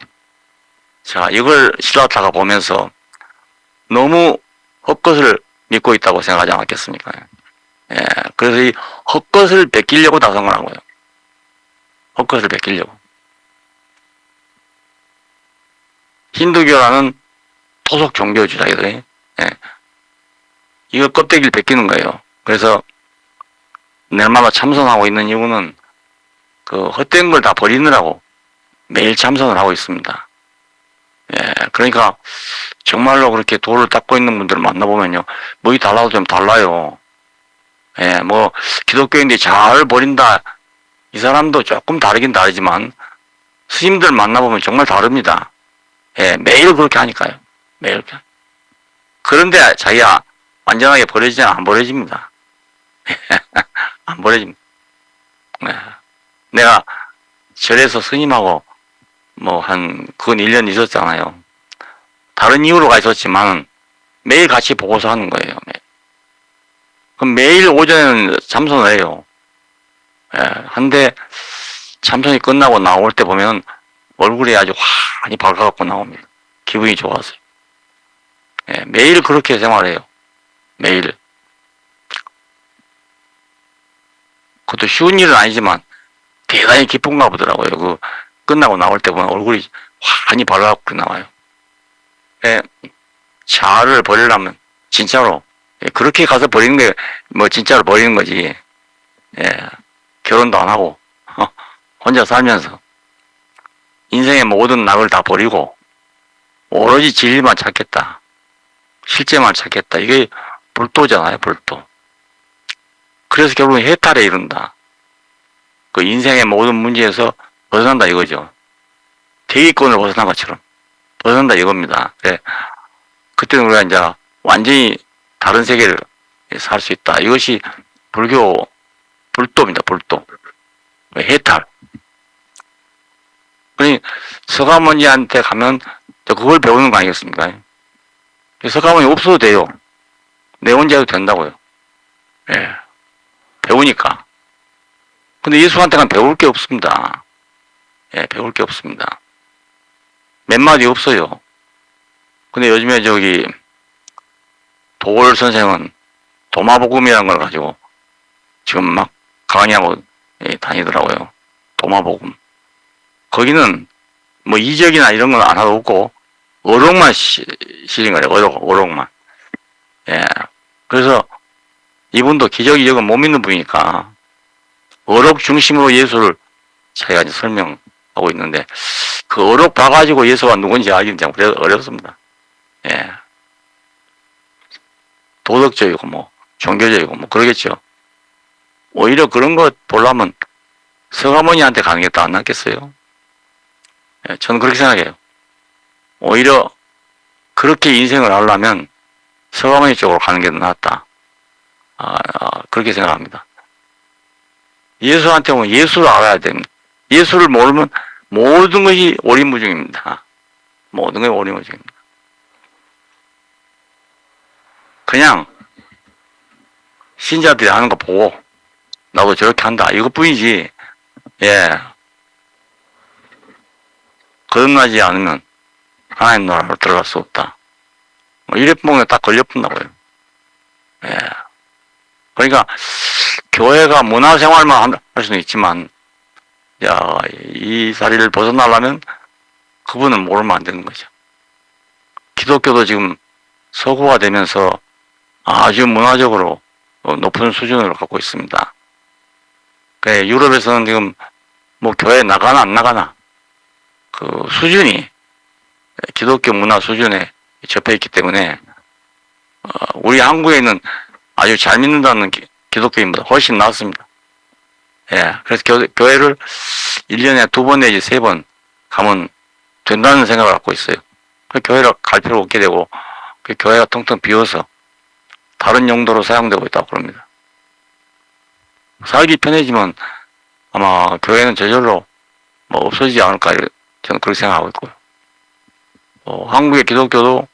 A: 자, 이걸 시라타가 보면서 너무 헛것을 믿고 있다고 생각하지 않았겠습니까? 그래서 이 헛것을 베끼려고 나선 거라고요. 헛것을 베끼려고. 힌두교라는 토속 종교 주자들이 이거 껍데기를 베끼는 거예요. 그래서 날마다 참선하고 있는 이유는 그 헛된 걸 다 버리느라고 매일 참선을 하고 있습니다. 예, 그러니까 정말로 그렇게 도를 닦고 있는 분들을 만나보면요, 뭐이 달라도 좀 달라요. 예, 뭐 기독교인들이 잘 버린다, 이 사람도 조금 다르긴 다르지만 스님들 만나보면 정말 다릅니다. 예, 매일 그렇게 하니까요. 매일. 그런데 자기가 완전하게 버려지지 안 버려집니다. 안 버려집니다. 예. 내가 절에서 스님하고 그건 1년 있었잖아요. 다른 이유로 가 있었지만 매일 같이 보고서 하는 거예요. 그럼 매일 오전에는 참선을 해요. 예, 한데 참선이 끝나고 나올 때 보면 얼굴이 아주 환히 밝아갖고 나옵니다. 기분이 좋아서요. 예, 매일 그렇게 생활해요. 매일. 그것도 쉬운 일은 아니지만 대단히 기쁜가 보더라고요. 그 끝나고 나올 때 보면 얼굴이 환히 밝아갖고 나와요. 예, 차를 버리려면 진짜로 그렇게 가서 버리는 게 진짜로 버리는 거지. 예, 결혼도 안 하고 혼자 살면서 인생의 모든 낙을 다 버리고 오로지 진리만 찾겠다. 실제만 찾겠다. 이게 불도잖아요, 불도. 그래서 결국은 해탈에 이른다. 그 인생의 모든 문제에서 벗어난다 이거죠. 대기권을 벗어난 것처럼 벗어난다 이겁니다. 네. 그때는 우리가 이제 완전히 다른 세계를 살 수 있다. 이것이 불교 불도입니다. 불도. 해탈. 그러니 서가모니한테 가면 그걸 배우는 거 아니겠습니까? 서가모니 없어도 돼요. 내 혼자 해도 된다고요. 예. 배우니까. 근데 예수한테 가면 배울 게 없습니다. 예, 배울 게 없습니다. 몇 마디 없어요. 근데 요즘에 도올 선생은 도마복음이라는 걸 가지고 지금 막 강의하고 다니더라고요. 도마복음. 거기는 이적이나 이런 건 안 하도 없고 어록만 실린 거래요. 어록만. 예. 그래서 이분도 기적 이적은 못 믿는 분이니까 어록 중심으로 예수를 자기가 이제 설명하고 있는데 그 어록 봐가지고 예수가 누군지 알기는 참 어렵습니다. 예. 도덕적이고 종교적이고 그러겠죠. 오히려 그런 것 보려면 서가모니한테 가는 게 더 안 낫겠어요? 예, 저는 그렇게 생각해요. 오히려 그렇게 인생을 하려면 서가모니 쪽으로 가는 게 더 낫다. 그렇게 생각합니다. 예수한테 오면 예수를 알아야 됩니다. 예수를 모르면 모든 것이 오리무중입니다. 모든 것이 오리무중입니다. 그냥 신자들이 하는 거 보고 나도 저렇게 한다 이것뿐이지. 예. 거듭나지 않으면 하나님 나라로 들어갈 수 없다. 이래 보면 딱 걸려붙나고요. 예. 그러니까 교회가 문화생활만 할 수는 있지만 이 자리를 벗어나려면 그분은 모르면 안 되는 거죠. 기독교도 지금 서구화 되면서 아주 문화적으로 높은 수준을 갖고 있습니다. 유럽에서는 지금 교회 나가나 안 나가나 그 수준이 기독교 문화 수준에 접해 있기 때문에 우리 한국에 있는 아주 잘 믿는다는 기독교인보다 훨씬 낫습니다. 예, 그래서 교회를 1년에 2번 내지 3번 가면 된다는 생각을 갖고 있어요. 교회를 갈 필요 없게 되고 그 교회가 텅텅 비어서 다른 용도로 사용되고 있다고 그럽니다. 살기 편해지면 아마 교회는 저절로 없어지지 않을까 저는 그렇게 생각하고 있고요. 한국의 기독교도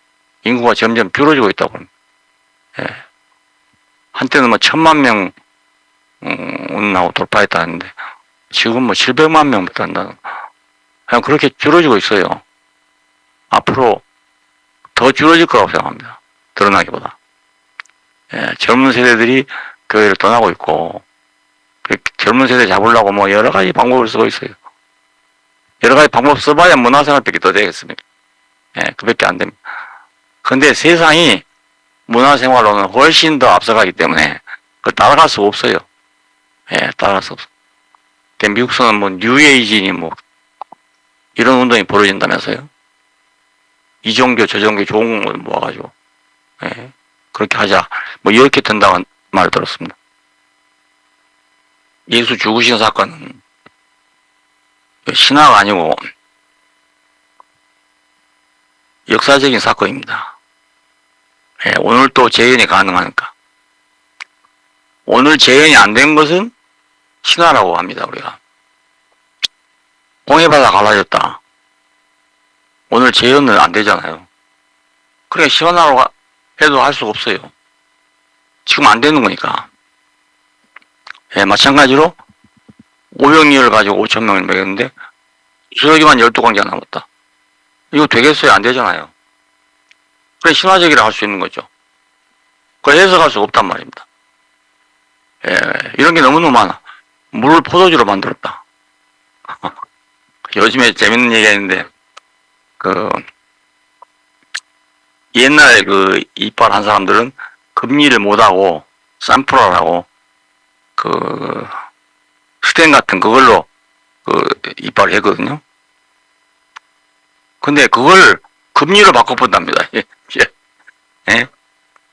A: 인구가 점점 줄어들고 있다고 합니다. 예. 한때는 1000만 명하고 돌파했다는데 지금 700만 명부터 한다는 그냥 그렇게 줄어들고 있어요. 앞으로 더 줄어들 거라고 생각합니다. 드러나기보다. 예, 젊은 세대들이 교회를 떠나고 있고 젊은 세대 잡으려고 여러 가지 방법을 쓰고 있어요. 여러 가지 방법 써봐야 문화생활밖에 더 되겠습니까? 예, 그밖에 안 됩니다. 근데 세상이 문화생활로는 훨씬 더 앞서가기 때문에 그걸 따라갈 수가 없어요. 예, 따라할 수 없어. 미국서는 뭐, 뉴에이지니 뭐, 이런 운동이 벌어진다면서요. 이 종교, 저 종교 좋은 걸 모아가지고, 예, 그렇게 하자. 뭐, 이렇게 된다고 말을 들었습니다. 예수 죽으신 사건은 신화가 아니고 역사적인 사건입니다. 예, 오늘 또 재현이 가능하니까. 오늘 재현이 안 된 것은 신화라고 합니다, 우리가. 홍해바다 갈라졌다. 오늘 재현은 안 되잖아요. 그러니까 신화라고 해도 할 수가 없어요. 지금 안 되는 거니까. 예, 마찬가지로 500리를 가지고 5,000명을 먹였는데 수석이만 12관계가 남았다. 이거 되겠어요? 안 되잖아요. 그래 신화적이라 할 수 있는 거죠. 그걸 해석할 수가 없단 말입니다. 예, 이런 게 너무너무 많아. 물을 포도주로 만들었다. 요즘에 재밌는 얘기가 있는데 옛날 이빨한 사람들은 금리를 못하고 산프라라고 스텐 같은 그걸로 이빨을 했거든요. 근데 그걸 금리로 바꿔본답니다. 예. 예?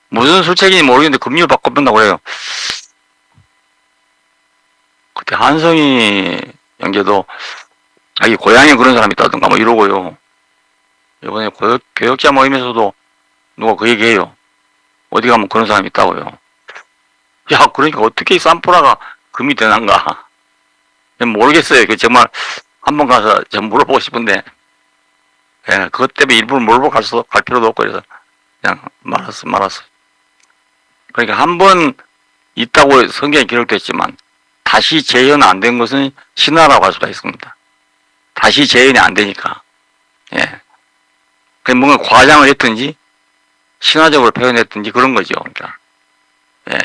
A: 무슨 술책인지 모르겠는데 금리로 바꿔본다고 그래요. 그때 한성희 형제도 자기 고향에 그런 사람이 있다던가 뭐 이러고요. 이번에 교역자 모임에서도 누가 그 얘기해요. 어디 가면 그런 사람이 있다고요. 야, 그러니까 어떻게 산프라가 금이 되는가? 모르겠어요. 그 정말 한번 가서 좀 물어보고 싶은데, 예, 그것 때문에 일부러 물어보고 갈 필요도 없고 그래서 그냥 말았어. 그러니까 한 번 있다고 성경에 기록됐지만 다시 재현 안 된 것은 신화라고 할 수가 있습니다. 다시 재현이 안 되니까. 예. 뭔가 과장을 했든지 신화적으로 표현했든지 그런 거죠. 그러니까. 예.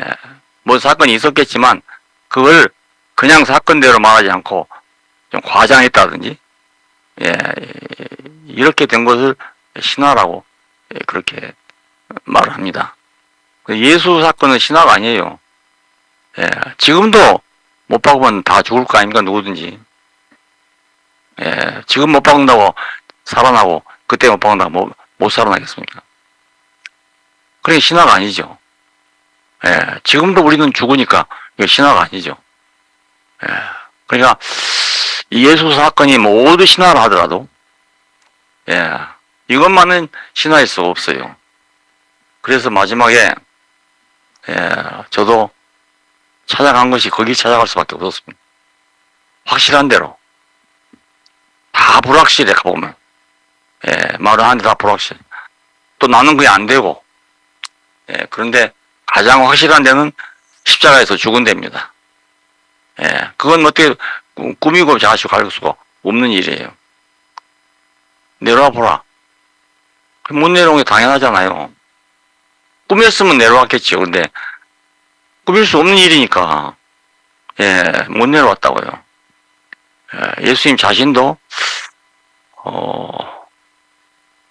A: 뭐 사건이 있었겠지만 그걸 그냥 사건대로 말하지 않고 좀 과장했다든지 예. 이렇게 된 것을 신화라고 그렇게 말을 합니다. 예수 사건은 신화가 아니에요. 예. 지금도 못 박으면 다 죽을 거 아닙니까? 누구든지. 예. 지금 못 박는다고 살아나고 그때 못 박는다고 못 살아나겠습니까? 그게 신화가 아니죠. 예. 지금도 우리는 죽으니까 이게 신화가 아니죠. 예. 그러니까 이 예수 사건이 모두 신화라 하더라도 예. 이것만은 신화일 수가 없어요. 그래서 마지막에 예. 저도 찾아간 것이 거기 찾아갈 수밖에 없었습니다. 확실한 대로 다 불확실해 가보면 예. 말은 하는데 다 불확실해. 또 나는 그게 안 되고 예. 그런데 가장 확실한 데는 십자가에서 죽은 데입니다. 예. 그건 어떻게 꾸미고 자시고 갈 수가 없는 일이에요. 내려와 보라. 못 내려온 게 당연하잖아요. 꾸몄으면 내려왔겠지요. 근데 꾸밀 수 없는 일이니까 예, 못 내려왔다고요. 예, 예수님 자신도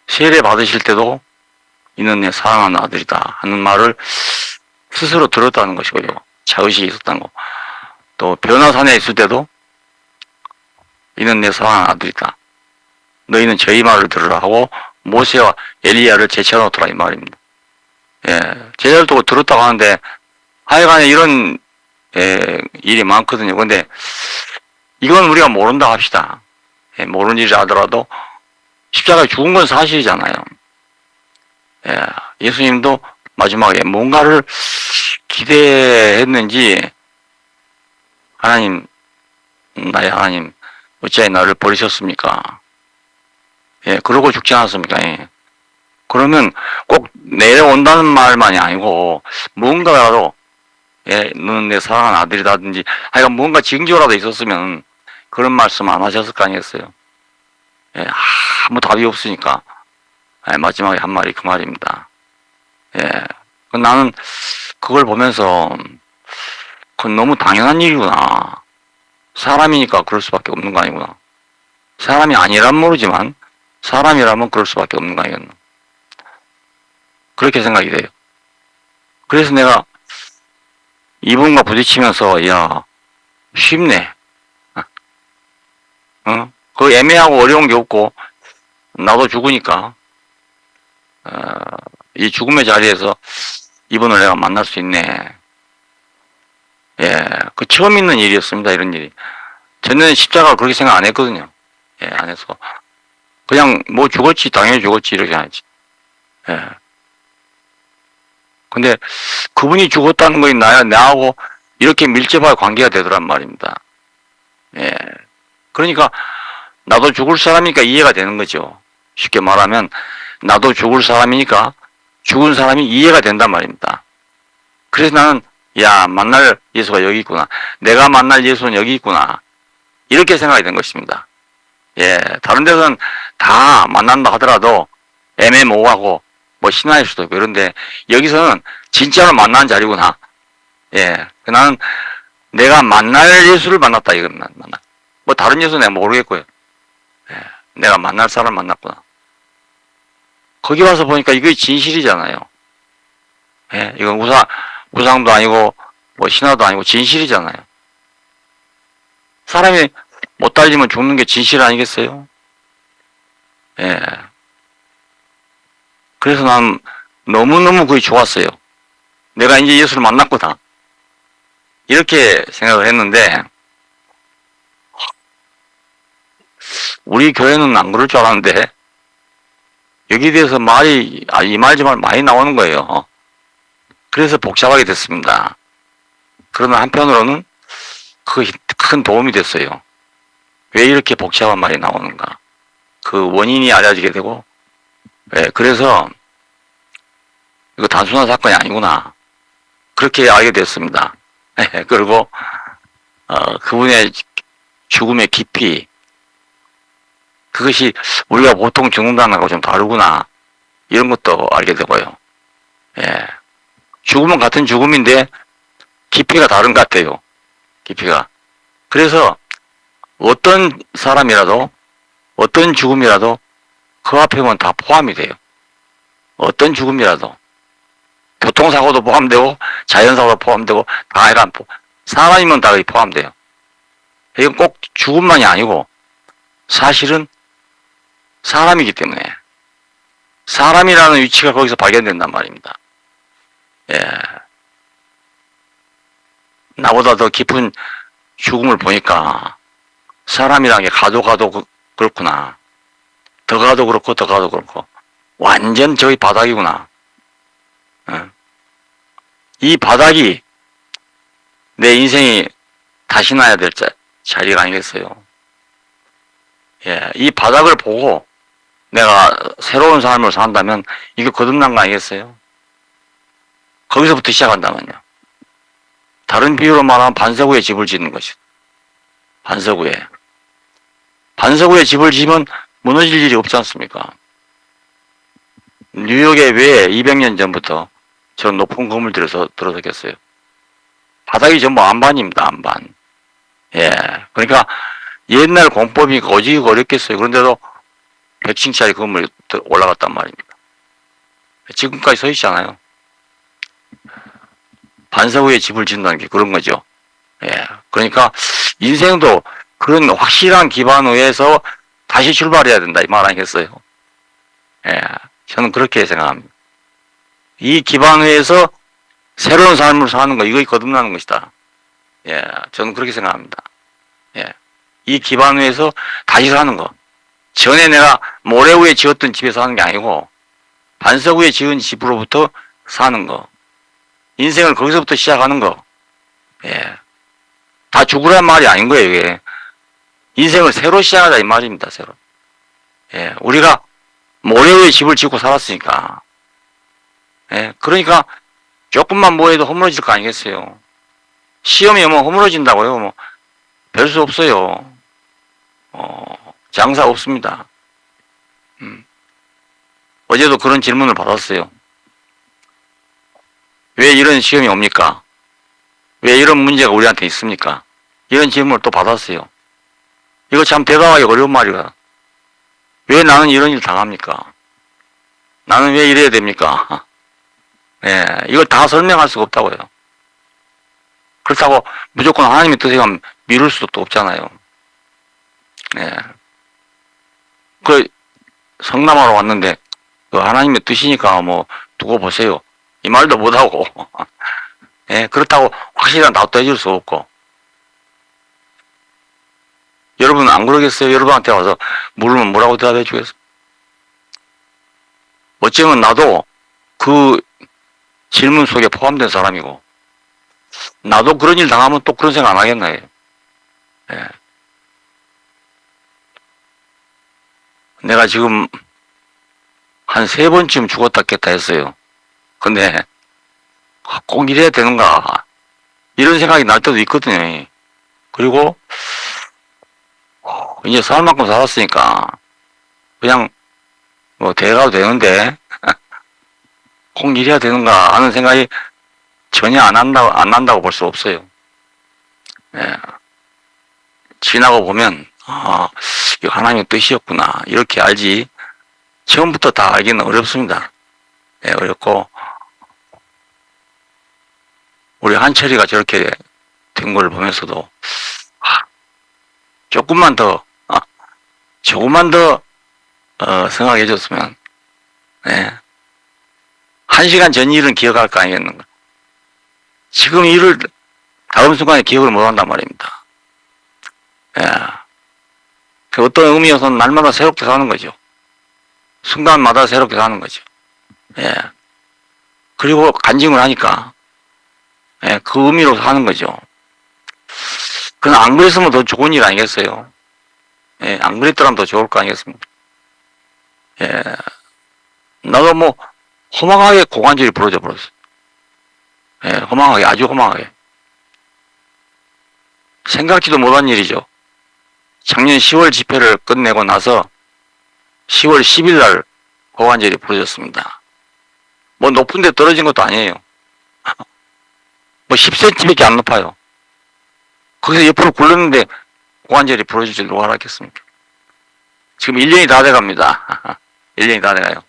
A: 세례 받으실 때도 이는 내 사랑하는 아들이다 하는 말을 스스로 들었다는 것이고요. 자의식이 있었다는 거. 또 변화산에 있을 때도 이는 내 사랑하는 아들이다. 너희는 저희 말을 들으라 하고 모세와 엘리야를 제쳐놓더라 이 말입니다. 예, 제자를 두고 들었다고 하는데 하여간에 이런 일이 많거든요. 근데 이건 우리가 모른다 합시다. 예, 모르는 일이라 하더라도 십자가에 죽은 건 사실이잖아요. 예, 예수님도 마지막에 뭔가를 기대했는지 하나님, 나의 하나님 어찌하여 나를 버리셨습니까? 예, 그러고 죽지 않았습니까? 예. 그러면 꼭 내려온다는 말만이 아니고 뭔가라도 예, 너는 내 사랑하는 아들이라든지 하여간 뭔가 징조라도 있었으면 그런 말씀 안 하셨을 거 아니겠어요? 예, 아무 답이 없으니까 예, 마지막에 한 말이 그 말입니다. 예, 나는 그걸 보면서 그건 너무 당연한 일이구나. 사람이니까 그럴 수밖에 없는 거 아니구나. 사람이 아니란 모르지만 사람이라면 그럴 수밖에 없는 거 아니겠나. 그렇게 생각이 돼요. 그래서 내가 이분과 부딪히면서 야 쉽네. 그 애매하고 어려운 게 없고, 나도 죽으니까, 이 죽음의 자리에서 이분을 내가 만날 수 있네. 예, 그 처음 있는 일이었습니다, 이런 일이. 저는 십자가 그렇게 생각 안 했거든요. 예, 안 해서. 그냥 뭐 죽었지, 당연히 죽었지, 이렇게 하지. 예. 근데 그분이 죽었다는 거에 나하고 이렇게 밀접하게 관계가 되더란 말입니다. 예. 그러니까 나도 죽을 사람이니까 이해가 되는 거죠. 쉽게 말하면 나도 죽을 사람이니까 죽은 사람이 이해가 된단 말입니다. 그래서 나는 야, 만날 예수가 여기 있구나. 내가 만날 예수는 여기 있구나. 이렇게 생각이 된 것입니다. 예, 다른 데서는 다 만난다 하더라도 애매모호하고 뭐 신화일 수도 있고 그런데 여기서는 진짜로 만나는 자리구나. 예, 나는 내가 만날 예수를 만났다 이건 만나. 뭐 다른 예수 내가 모르겠고요. 예, 내가 만날 사람을 만났구나. 거기 와서 보니까 이게 진실이잖아요. 예, 이건 우상도 아니고 뭐 신화도 아니고 진실이잖아요. 사람이 못 달리면 죽는 게 진실 아니겠어요? 예. 그래서 난 너무너무 그게 좋았어요. 내가 이제 예수를 만났구나. 이렇게 생각을 했는데, 우리 교회는 안 그럴 줄 알았는데, 여기에 대해서 이 말 저 말 많이 나오는 거예요. 그래서 복잡하게 됐습니다. 그러나 한편으로는 큰 도움이 됐어요. 왜 이렇게 복잡한 말이 나오는가. 그 원인이 알려지게 되고, 예, 그래서 이거 단순한 사건이 아니구나. 그렇게 알게 됐습니다. 그리고 그분의 죽음의 깊이, 그것이 우리가 보통 죽는다는 거하고 좀 다르구나. 이런 것도 알게 되고요. 예. 죽음은 같은 죽음인데 깊이가 다른 것 같아요. 깊이가. 그래서 어떤 사람이라도 어떤 죽음이라도 그 앞에 보면 다 포함이 돼요. 어떤 죽음이라도 교통사고도 포함되고 자연사고도 포함되고 다 해간 사람이면 다 포함돼요. 이건 꼭 죽음만이 아니고 사실은 사람이기 때문에 사람이라는 위치가 거기서 발견된단 말입니다. 예. 나보다 더 깊은 죽음을 보니까 사람이라는 게 가도 그렇구나. 더 가도 그렇고 더 가도 그렇고 완전 저기 바닥이구나. 이 바닥이 내 인생이 다시 나야 될 자리가 아니겠어요. 예, 이 바닥을 보고 내가 새로운 삶을 산다면 이거 거듭난 거 아니겠어요? 거기서부터 시작한다면요. 다른 비유로 말하면 반석 위에 집을 짓는 것이죠. 반석 위에. 반석 위에 집을 지으면 무너질 일이 없지 않습니까? 뉴욕에 왜 200년 전부터 저런 높은 건물들이 들어섰겠어요? 바닥이 전부 안반입니다, 안반. 예. 그러니까 옛날 공법이 오지기 어렵겠어요. 그런데도 100층짜리 건물이 올라갔단 말입니다. 지금까지 서 있잖아요. 반석 위에 집을 짓는다는 게 그런 거죠. 예. 그러니까 인생도 그런 확실한 기반 위에서 다시 출발해야 된다 이 말 아니겠어요? 예. 저는 그렇게 생각합니다. 이 기반 위에서 새로운 삶을 사는 거 이거 거듭나는 것이다. 예. 저는 그렇게 생각합니다. 예. 이 기반 위에서 다시 사는 거. 전에 내가 모래 위에 지었던 집에서 사는 게 아니고 반석 위에 지은 집으로부터 사는 거. 인생을 거기서부터 시작하는 거. 예. 다 죽으란 말이 아닌 거예요, 이게. 인생을 새로 시작하자 이 말입니다, 새로. 예. 우리가 모래 위에 집을 짓고 살았으니까. 예. 그러니까 조금만 뭐 해도 허물어질 거 아니겠어요. 시험이 뭐 허물어진다고요? 뭐 별 수 없어요. 장사 없습니다. 어제도 그런 질문을 받았어요. 왜 이런 시험이 옵니까? 왜 이런 문제가 우리한테 있습니까? 이런 질문을 또 받았어요. 이거 참 대답하기 어려운 말이야. 왜 나는 이런 일 당합니까? 나는 왜 이래야 됩니까? 예, 이걸 다 설명할 수가 없다고요. 그렇다고 무조건 하나님의 뜻에 미룰 수도 또 없잖아요. 예. 그 성남하러 왔는데 그 하나님의 뜻이니까 뭐 두고 보세요. 이 말도 못하고 예, 그렇다고 확실한 답도 해줄 수 없고. 여러분은 안 그러겠어요? 여러분한테 와서 물으면 뭐라고 대답해 주겠어요? 어쩌면 나도 그 질문 속에 포함된 사람이고, 나도 그런 일 당하면 또 그런 생각 안 하겠나 해요. 예. 내가 지금 한 3번쯤 죽었다 깼다 했어요. 근데 꼭 이래야 되는가 이런 생각이 날 때도 있거든요. 그리고 이제 살 만큼 살았으니까 그냥 뭐 대가도 되는데 꼭 이래야 되는가 하는 생각이 전혀 안 난다고 볼 수 없어요. 예. 지나고 보면 이거 하나님의 뜻이었구나 이렇게 알지 처음부터 다 알기는 어렵습니다. 예, 어렵고 우리 한철이가 저렇게 된 걸 보면서도 조금만 더 생각해 줬으면, 예. 1시간 전 일은 기억할 거 아니겠는가. 지금 일을 다음 순간에 기억을 못 한단 말입니다. 예. 그 어떤 의미에서는 날마다 새롭게 사는 거죠. 순간마다 새롭게 사는 거죠. 예. 그리고 간증을 하니까, 예, 그 의미로 사는 거죠. 그건 안 그랬으면 더 좋은 일 아니겠어요? 예, 안 그랬더라면 더 좋을 거 아니겠습니까? 예. 나도 뭐, 허망하게 고관절이 부러져 버렸어. 예, 허망하게, 아주 허망하게. 생각지도 못한 일이죠. 작년 10월 집회를 끝내고 나서 10월 10일 날 고관절이 부러졌습니다. 뭐 높은 데 떨어진 것도 아니에요. 뭐 10cm밖에 안 높아요. 거기서 옆으로 굴렀는데 고관절이 부러질 줄 누가 알았겠습니까? 지금 1년이 다 돼갑니다. 1년이 다 돼가요.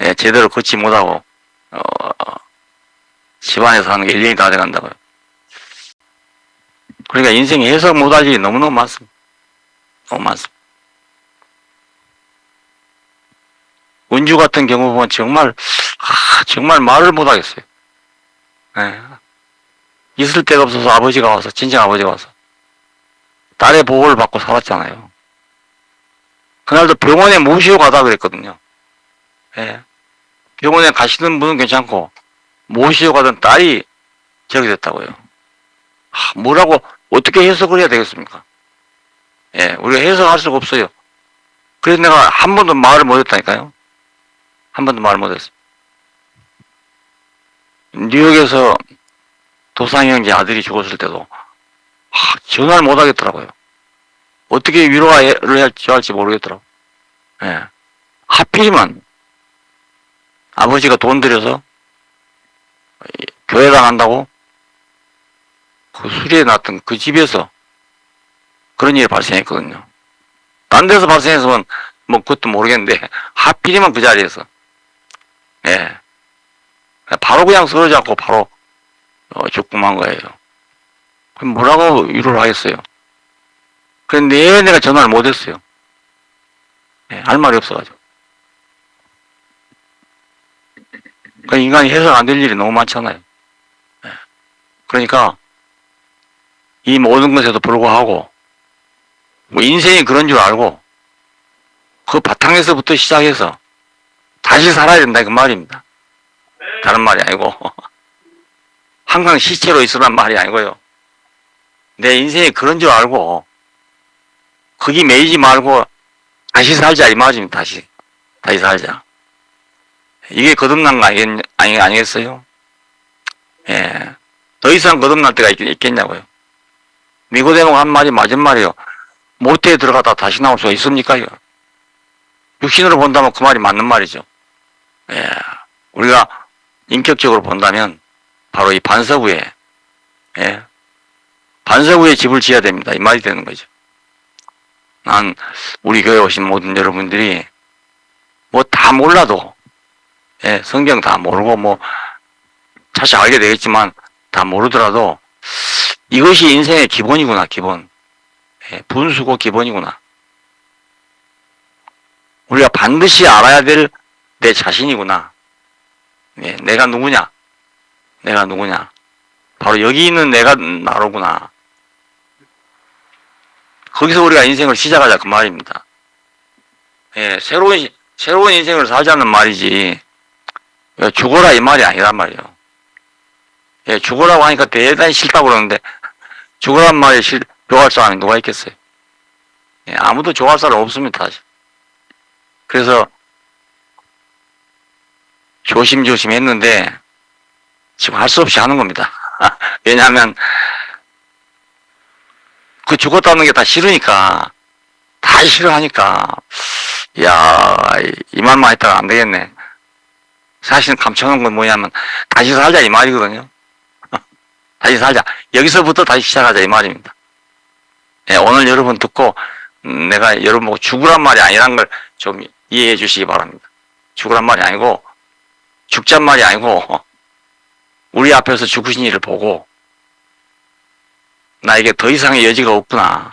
A: 예, 제대로 걷지 못하고 집안에서 하는 게 1년이 다 돼간다고요. 그러니까 인생에 해석 못할 일이 너무너무 많습니다. 너무 많습니다. 은주 같은 경우 보면 정말 말을 못하겠어요. 예. 있을 데가 없어서 아버지가 와서, 친정 아버지가 와서 딸의 보호를 받고 살았잖아요. 그날도 병원에 모시고 가다 그랬거든요. 예. 병원에 가시는 분은 괜찮고 모시고 가던 딸이 저렇게 됐다고요. 뭐라고 어떻게 해석을 해야 되겠습니까? 예, 우리가 해석할 수가 없어요. 그래서 내가 한 번도 말을 못했다니까요. 한 번도 말을 못했어요. 뉴욕에서 도상이 형제 아들이 죽었을 때도 전화를 못 하겠더라고요. 어떻게 위로를 할지 모르겠더라고요. 예. 하필이면 아버지가 돈 들여서 교회당 한다고 그 수리해 놨던 그 집에서 그런 일이 발생했거든요. 딴 데서 발생했으면 뭐 그것도 모르겠는데 하필이면 그 자리에서, 예, 바로 그냥 쓰러져 갖고 바로 죽고 만 거예요. 그럼 뭐라고 위로를 하겠어요? 그런데 내가 전화를 못 했어요. 예, 할 말이 없어가지고. 그 인간이 해석 안 될 일이 너무 많잖아요. 예. 그러니까 이 모든 것에도 불구하고 뭐 인생이 그런 줄 알고 그 바탕에서부터 시작해서 다시 살아야 된다 그 말입니다. 다른 말이 아니고 항상 시체로 있으란 말이 아니고요. 내 인생이 그런 줄 알고 거기 매이지 말고 다시 살자 이 말입니다. 다시 살자. 이게 거듭난 거 아니겠어요? 예. 더 이상 거듭날 때가 있겠냐고요. 니고데모가 한 말이 맞은 말이요. 모태에 들어가다 다시 나올 수가 있습니까? 이거? 육신으로 본다면 그 말이 맞는 말이죠. 예. 우리가 인격적으로 본다면 바로 이 반석 위에 집을 지어야 됩니다. 이 말이 되는 거죠. 난 우리 교회 오신 모든 여러분들이 뭐 다 몰라도, 예, 성경 다 모르고 뭐 차차 알게 되겠지만 다 모르더라도 이것이 인생의 기본이구나, 기본. 예, 분수고 기본이구나. 우리가 반드시 알아야 될 내 자신이구나. 예, 내가 누구냐? 내가 누구냐? 바로 여기 있는 내가 나로구나. 거기서 우리가 인생을 시작하자 그 말입니다. 예, 새로운 인생을 살자는 말이지. 죽어라 이 말이 아니란 말이에요. 예, 죽어라고 하니까 대단히 싫다고 그러는데 죽어란 말이 좋아할 사람이 누가 있겠어요? 예, 아무도 좋아할 사람 없습니다. 사실. 그래서 조심조심 했는데 지금 할 수 없이 하는 겁니다. 왜냐하면 그 죽었다는 게 다 싫으니까, 다 싫어하니까, 야, 이 말만 했다가 안 되겠네. 사실은 감춰놓은 건 뭐냐면 다시 살자 이 말이거든요. 다시 살자. 여기서부터 다시 시작하자 이 말입니다. 예, 오늘 여러분 듣고 내가 여러분 보고 죽으란 말이 아니란 걸 좀 이해해 주시기 바랍니다. 죽으란 말이 아니고 죽잔 말이 아니고 우리 앞에서 죽으신 이를 보고 나에게 더 이상의 여지가 없구나.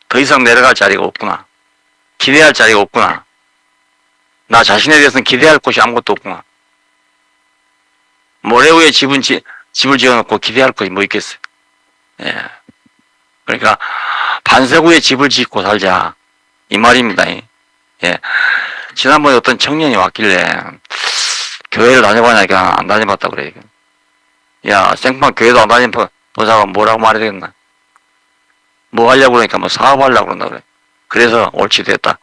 A: 더 이상 내려갈 자리가 없구나. 기대할 자리가 없구나. 나 자신에 대해서는 기대할 곳이 아무것도 없구나. 모래 위에 집을 지어놓고 기대할 것이 뭐 있겠어요. 예. 그러니까 반석 위에 집을 짓고 살자 이 말입니다. 예. 지난번에 어떤 청년이 왔길래 교회를 다녀봤냐니까 안 다녀봤다 그래. 야, 생판 교회도 안 다녀본 사람 뭐라고 말해야 되겠나? 뭐 하려고 그러니까 뭐 사업하려고 그런다 그래. 그래서 옳지 됐다.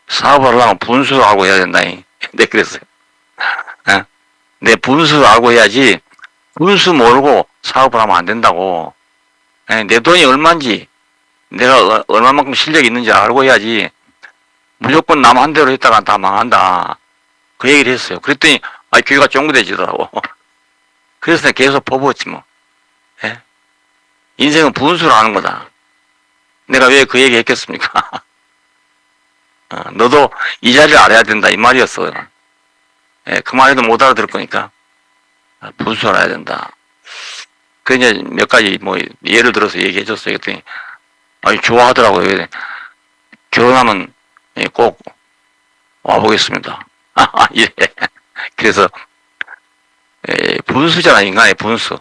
A: 사업을 하려면 분수를 알고 해야 된다. 네, 그랬어요. 예? 내 분수를 알고 해야지 분수 모르고 사업을 하면 안 된다고. 예? 내 돈이 얼마인지 내가 얼마만큼 실력이 있는지 알고 해야지 무조건 남 한 대로 했다가 다 망한다. 그 얘기를 했어요. 그랬더니 교회가 쫑긋해지더라고. 그래서 내가 계속 퍼부었지 뭐. 예? 인생은 분수를 아는 거다. 내가 왜 그 얘기 했겠습니까? 너도 이 자리를 알아야 된다 이 말이었어. 예, 그 말에도 못 알아들을 거니까 분수를 알아야 된다. 그 이제 몇 가지 뭐 예를 들어서 얘기해 줬어요. 그랬더니 좋아하더라고요. 결혼하면 꼭 와보겠습니다. 예. 그래서 분수잖아, 인간의 분수.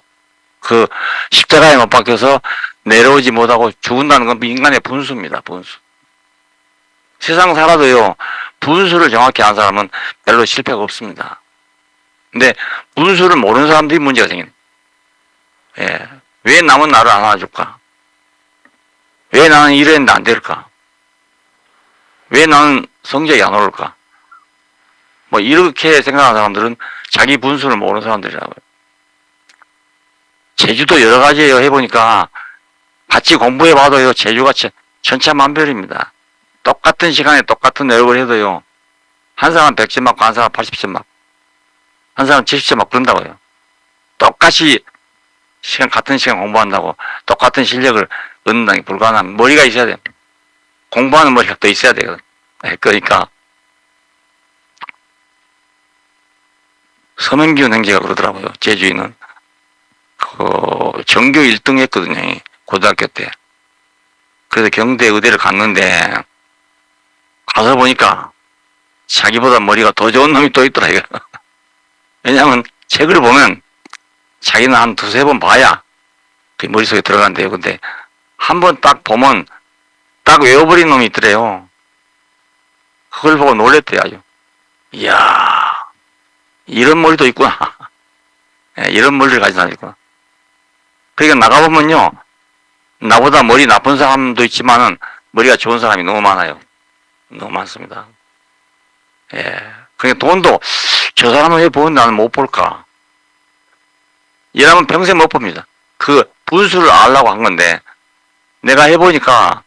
A: 그 십자가에 못 박혀서 내려오지 못하고 죽는다는 건 인간의 분수입니다. 분수. 세상 살아도요, 분수를 정확히 아는 사람은 별로 실패가 없습니다. 근데 분수를 모르는 사람들이 문제가 생기는. 예. 왜 남은 나를 안 안아줄까? 왜 나는 이랬는데 안 될까? 왜 나는 성적이 안 오를까? 뭐 이렇게 생각하는 사람들은 자기 분수를 모르는 사람들이라고요. 제주도 여러 가지예요. 해보니까 같이 공부해봐도요. 제주가 천차만별입니다. 똑같은 시간에 똑같은 노력을 해도요. 한 사람은 100점 맞고 한 사람은 80점 맞고 한 사람은 70점 맞고 그런다고요. 똑같이 같은 시간 공부한다고 똑같은 실력을 얻는다는 게 불가능한 머리가 있어야 돼요. 공부하는 머리가 더 있어야 되거든. 그러니까 서명기훈 형제가 그러더라고요. 제주인은 전교 1등 했거든요. 고등학교 때. 그래서 경대 의대를 갔는데 가서 보니까 자기보다 머리가 더 좋은 놈이 또 있더라 이거. 왜냐하면 책을 보면 자기는 한 두세 번 봐야 그 머릿속에 들어간대요. 근데 한 번 딱 보면 딱 외워버린 놈이 있더래요. 그걸 보고 놀랬대요. 아주. 이야, 이런 머리도 있구나. 이런 머리를 가진 사람이 있구나. 그러니까 나가보면요, 나보다 머리 나쁜 사람도 있지만은 머리가 좋은 사람이 너무 많아요. 너무 많습니다. 예. 그러니까 돈도 저 사람은 왜 보는데 나는 못 볼까? 이러면 평생 못 봅니다. 그 분수를 알려고 한 건데 내가 해보니까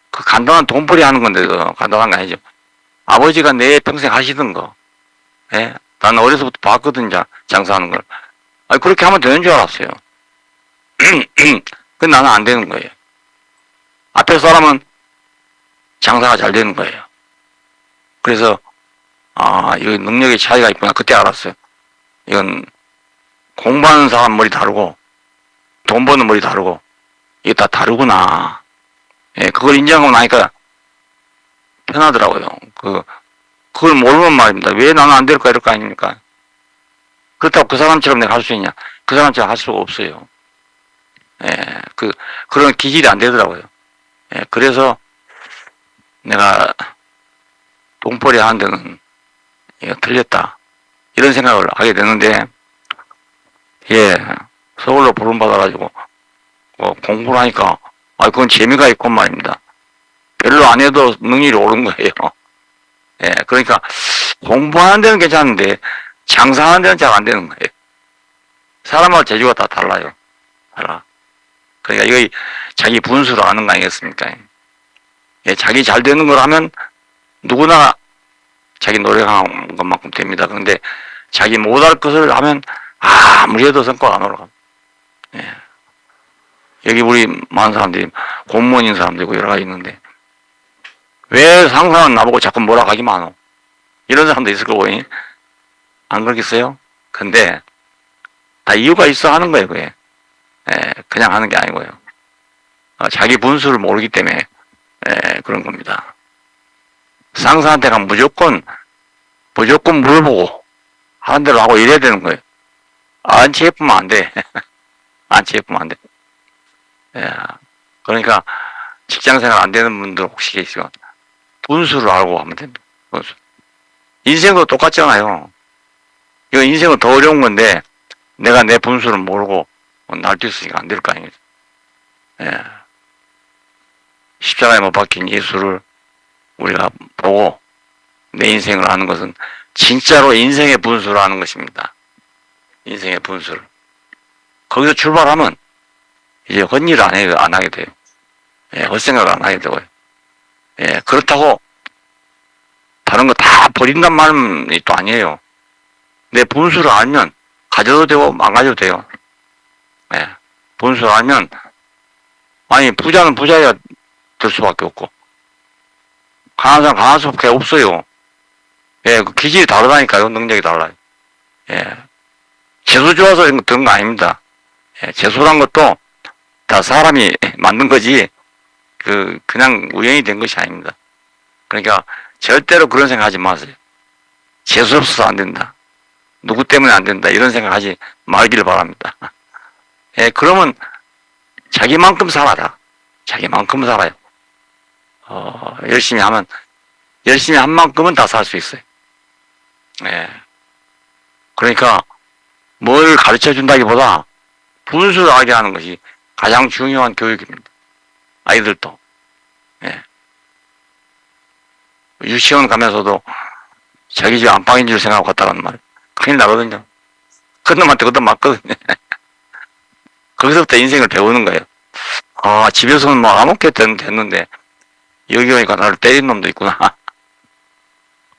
A: 그 간단한 돈벌이 하는 건데도 간단한 거 아니죠. 아버지가 내 평생 하시던 거. 예. 나는 어려서부터 봤거든, 장사하는 걸. 그렇게 하면 되는 줄 알았어요. 근데 나는 안 되는 거예요. 앞에 사람은 장사가 잘 되는 거예요. 그래서, 이거 능력의 차이가 있구나. 그때 알았어요. 이건 공부하는 사람 머리 다르고, 돈 버는 머리 다르고, 이게 다 다르구나. 예, 그걸 인정하고 나니까 편하더라고요. 그걸 모르는 말입니다. 왜 나는 안 될까, 이럴 거 아닙니까? 그렇다고 그 사람처럼 내가 할 수 있냐? 그 사람처럼 할 수가 없어요. 예, 그런 기질이 안 되더라고요. 예, 그래서 내가 돈벌이 하는 데는 이거 틀렸다. 이런 생각을 하게 되는데, 예, 서울로 부름받아가지고, 공부를 하니까, 그건 재미가 있건 말입니다. 별로 안 해도 능률이 오른 거예요. 예, 그러니까, 공부하는 데는 괜찮은데, 장사하는 데는 잘 안 되는 거예요. 사람마다 재주가 다 달라요. 달라. 그러니까 이거 자기 분수로 아는 거 아니겠습니까? 예, 자기 잘 되는 걸 하면 누구나 자기 노력한 것만큼 됩니다. 그런데 자기 못할 것을 하면 아무리 해도 성과가 안 올라갑니다. 예. 여기 우리 많은 사람들이 공무원인 사람들이고 여러 가지 있는데 왜 상사는 나보고 자꾸 뭐라 하기 많어? 이런 사람도 있을 거고 안 그러겠어요? 근데 다 이유가 있어 하는 거예요. 그게. 예, 그냥 하는 게 아니고요. 자기 분수를 모르기 때문에 그런 겁니다. 상사한테가 무조건 물어보고 하는 대로 하고 이래야 되는 거예요. 안 체프면 안 돼. 안 체프면 안 돼. 예, 그러니까 직장생활 안 되는 분들 혹시 계시면 분수를 알고 하면 됩니다. 분수. 인생도 똑같잖아요. 이거 인생은 더 어려운 건데 내가 내 분수를 모르고 날뛰었으니까 안 될 거 아니겠어요. 예. 십자가에 못 박힌 예수를 우리가 보고 내 인생을 아는 것은 진짜로 인생의 분수를 아는 것입니다. 인생의 분수를. 거기서 출발하면 이제 헛일을 안 하게 돼요. 예, 헛생각을 안 하게 되고요. 예, 그렇다고 다른 거 다 버린단 말이 또 아니에요. 내 분수를 알면 가져도 되고 안 가져도 돼요. 예, 분수를 알면 아니 부자는 부자야 될 수밖에 없고 강한 사람 강할 수밖에 없어요. 예, 그 기질이 다르다니까요. 능력이 달라요. 예, 재수 좋아서 그런 거 아닙니다. 예, 재수란 것도 다 사람이 만든 거지 그냥 우연히 된 것이 아닙니다. 그러니까 절대로 그런 생각하지 마세요. 재수 없어서 안 된다. 누구 때문에 안 된다. 이런 생각하지 말기를 바랍니다. 예, 그러면 자기만큼 살아라. 자기만큼 살아요. 열심히 한 만큼은 다 살 수 있어요. 예. 그러니까 뭘 가르쳐 준다기보다 분수를 알게 하는 것이 가장 중요한 교육입니다. 아이들도. 예. 유치원 가면서도 자기 집 안방인 줄 생각하고 갔다 가는 말. 큰일 나거든요. 큰 놈한테 그것도 맞거든요. 거기서부터 인생을 배우는 거예요. 집에서는 뭐 아무렇게 됐는데, 여기 오니까 나를 때린 놈도 있구나.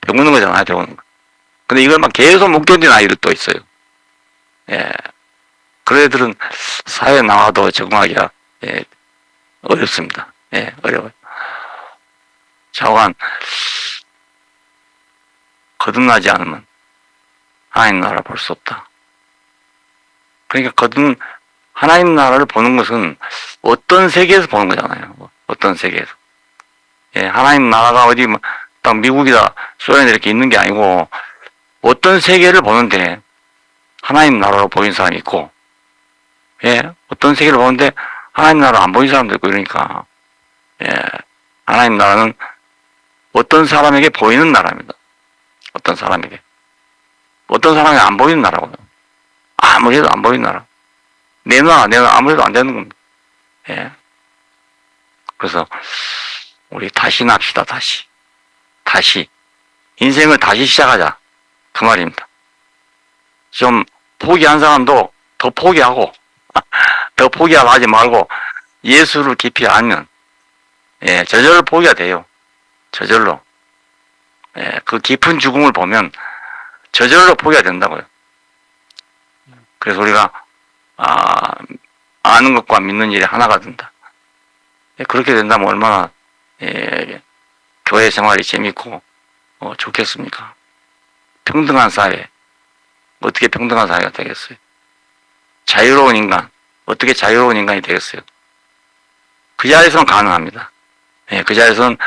A: 배우는 거잖아요, 배우는 거. 근데 이걸 막 계속 못 견디는 아이들 또 있어요. 예. 그런 애들은 사회에 나와도 적응하기가, 어렵습니다. 예, 어려워요. 좌우한, 거듭나지 않으면 하나님 나라를 볼 수 없다. 그러니까 하나님 나라를 보는 것은 어떤 세계에서 보는 거잖아요. 어떤 세계에서. 예, 하나님 나라가 어디 딱 미국이다, 소련이 이렇게 있는 게 아니고 어떤 세계를 보는데 하나님 나라로 보이는 사람이 있고, 예, 어떤 세계를 보는데 하나님 나라 안 보이는 사람도 있고 이러니까, 예, 하나님 나라는 어떤 사람에게 보이는 나라입니다. 어떤 사람에게. 어떤 사람이 안 보이는 나라고요. 아무리 해도 안 보이는 나라. 내 나라 아무래도 안 되는 겁니다. 예. 그래서, 우리 다시 납시다, 다시. 인생을 다시 시작하자. 그 말입니다. 좀, 포기한 사람도 더 포기하고, 더 포기하지 말고, 예수를 깊이 알면, 예, 저절로 포기가 돼요. 저절로. 예, 그 깊은 죽음을 보면, 저절로 포기가 된다고요. 그래서 우리가, 아는 것과 믿는 일이 하나가 된다. 예, 그렇게 된다면 얼마나, 교회 생활이 재밌고, 좋겠습니까? 평등한 사회. 어떻게 평등한 사회가 되겠어요? 자유로운 인간. 어떻게 자유로운 인간이 되겠어요? 그 자리에서는 가능합니다. 예, 그 자리에서는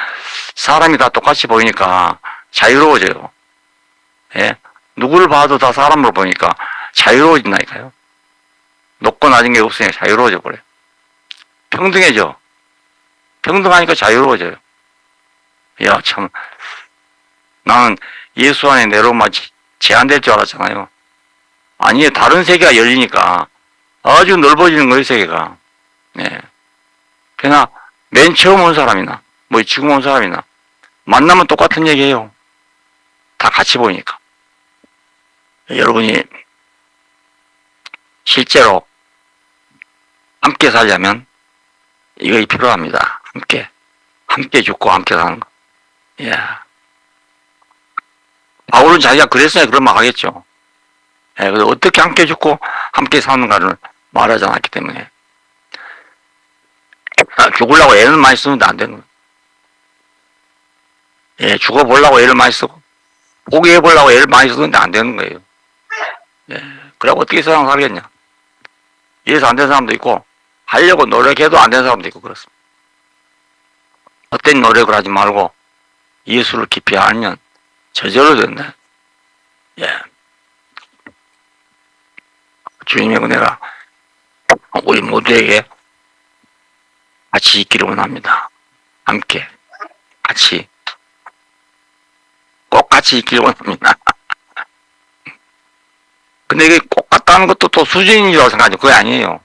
A: 사람이 다 똑같이 보이니까 자유로워져요. 예, 누구를 봐도 다 사람으로 보니까 자유로워진다니까요. 높고 낮은 게 없으니까 자유로워져 버려요. 평등해져. 평등하니까 자유로워져요. 야, 참. 나는 예수 안에 내로만 제한될 줄 알았잖아요. 아니에요. 다른 세계가 열리니까 아주 넓어지는 거예요, 세계가. 예. 그러나 맨 처음 온 사람이나 뭐 지금 온 사람이나 만나면 똑같은 얘기예요. 다 같이 보이니까. 여러분이 실제로 함께 살려면 이거 필요합니다. 함께 죽고 함께 사는 거. 예. 바울은 자기가 그랬어야 그런 말 하겠죠. 예, 그래서 어떻게 함께 죽고 함께 사는가를 말하지 않았기 때문에. 죽으려고 애를 많이 쓰는데 안 되는 거예요. 예, 죽어보려고 애를 많이 쓰고, 포기해보려고 애를 많이 쓰는데 안 되는 거예요. 예, 그래고 어떻게 세상 살겠냐. 이래서 안 되는 사람도 있고, 하려고 노력해도 안 되는 사람도 있고, 그렇습니다. 헛된 노력을 하지 말고, 예수를 깊이 알면 저절로 된다. 예. 주님의 은혜가 우리 모두에게 같이 있기를 원합니다. 함께, 같이, 꼭 같이 있기를 원합니다. 근데 이게 꼭 같다는 것도 또 수준이라고 생각하죠. 그게 아니에요.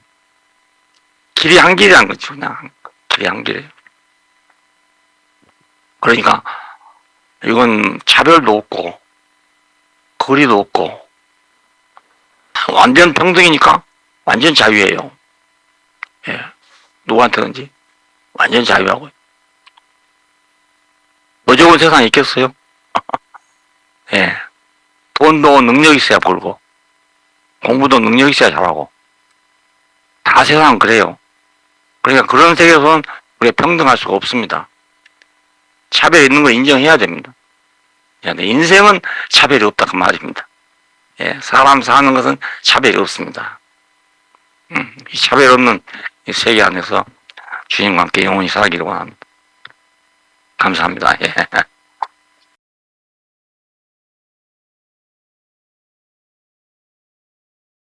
A: 길이 한 길이라는 거죠. 그냥 길이 한 길이에요. 그러니까 이건 차별도 없고 거리도 없고 완전 평등이니까 완전 자유예요. 예. 누구한테든지 완전 자유하고요. 더 좋은 세상이 있겠어요? 예. 돈도 능력 있어야 벌고 공부도 능력 있어야 잘하고 다 세상은 그래요. 그러니까 그런 세계에서는 우리가 평등할 수가 없습니다. 차별이 있는 걸 인정해야 됩니다. 근데 인생은 차별이 없다 그 말입니다. 예, 사람 사는 것은 차별이 없습니다. 이 차별 없는 이 세계 안에서 주님과 함께 영원히 살기를 원합니다. 감사합니다. 예.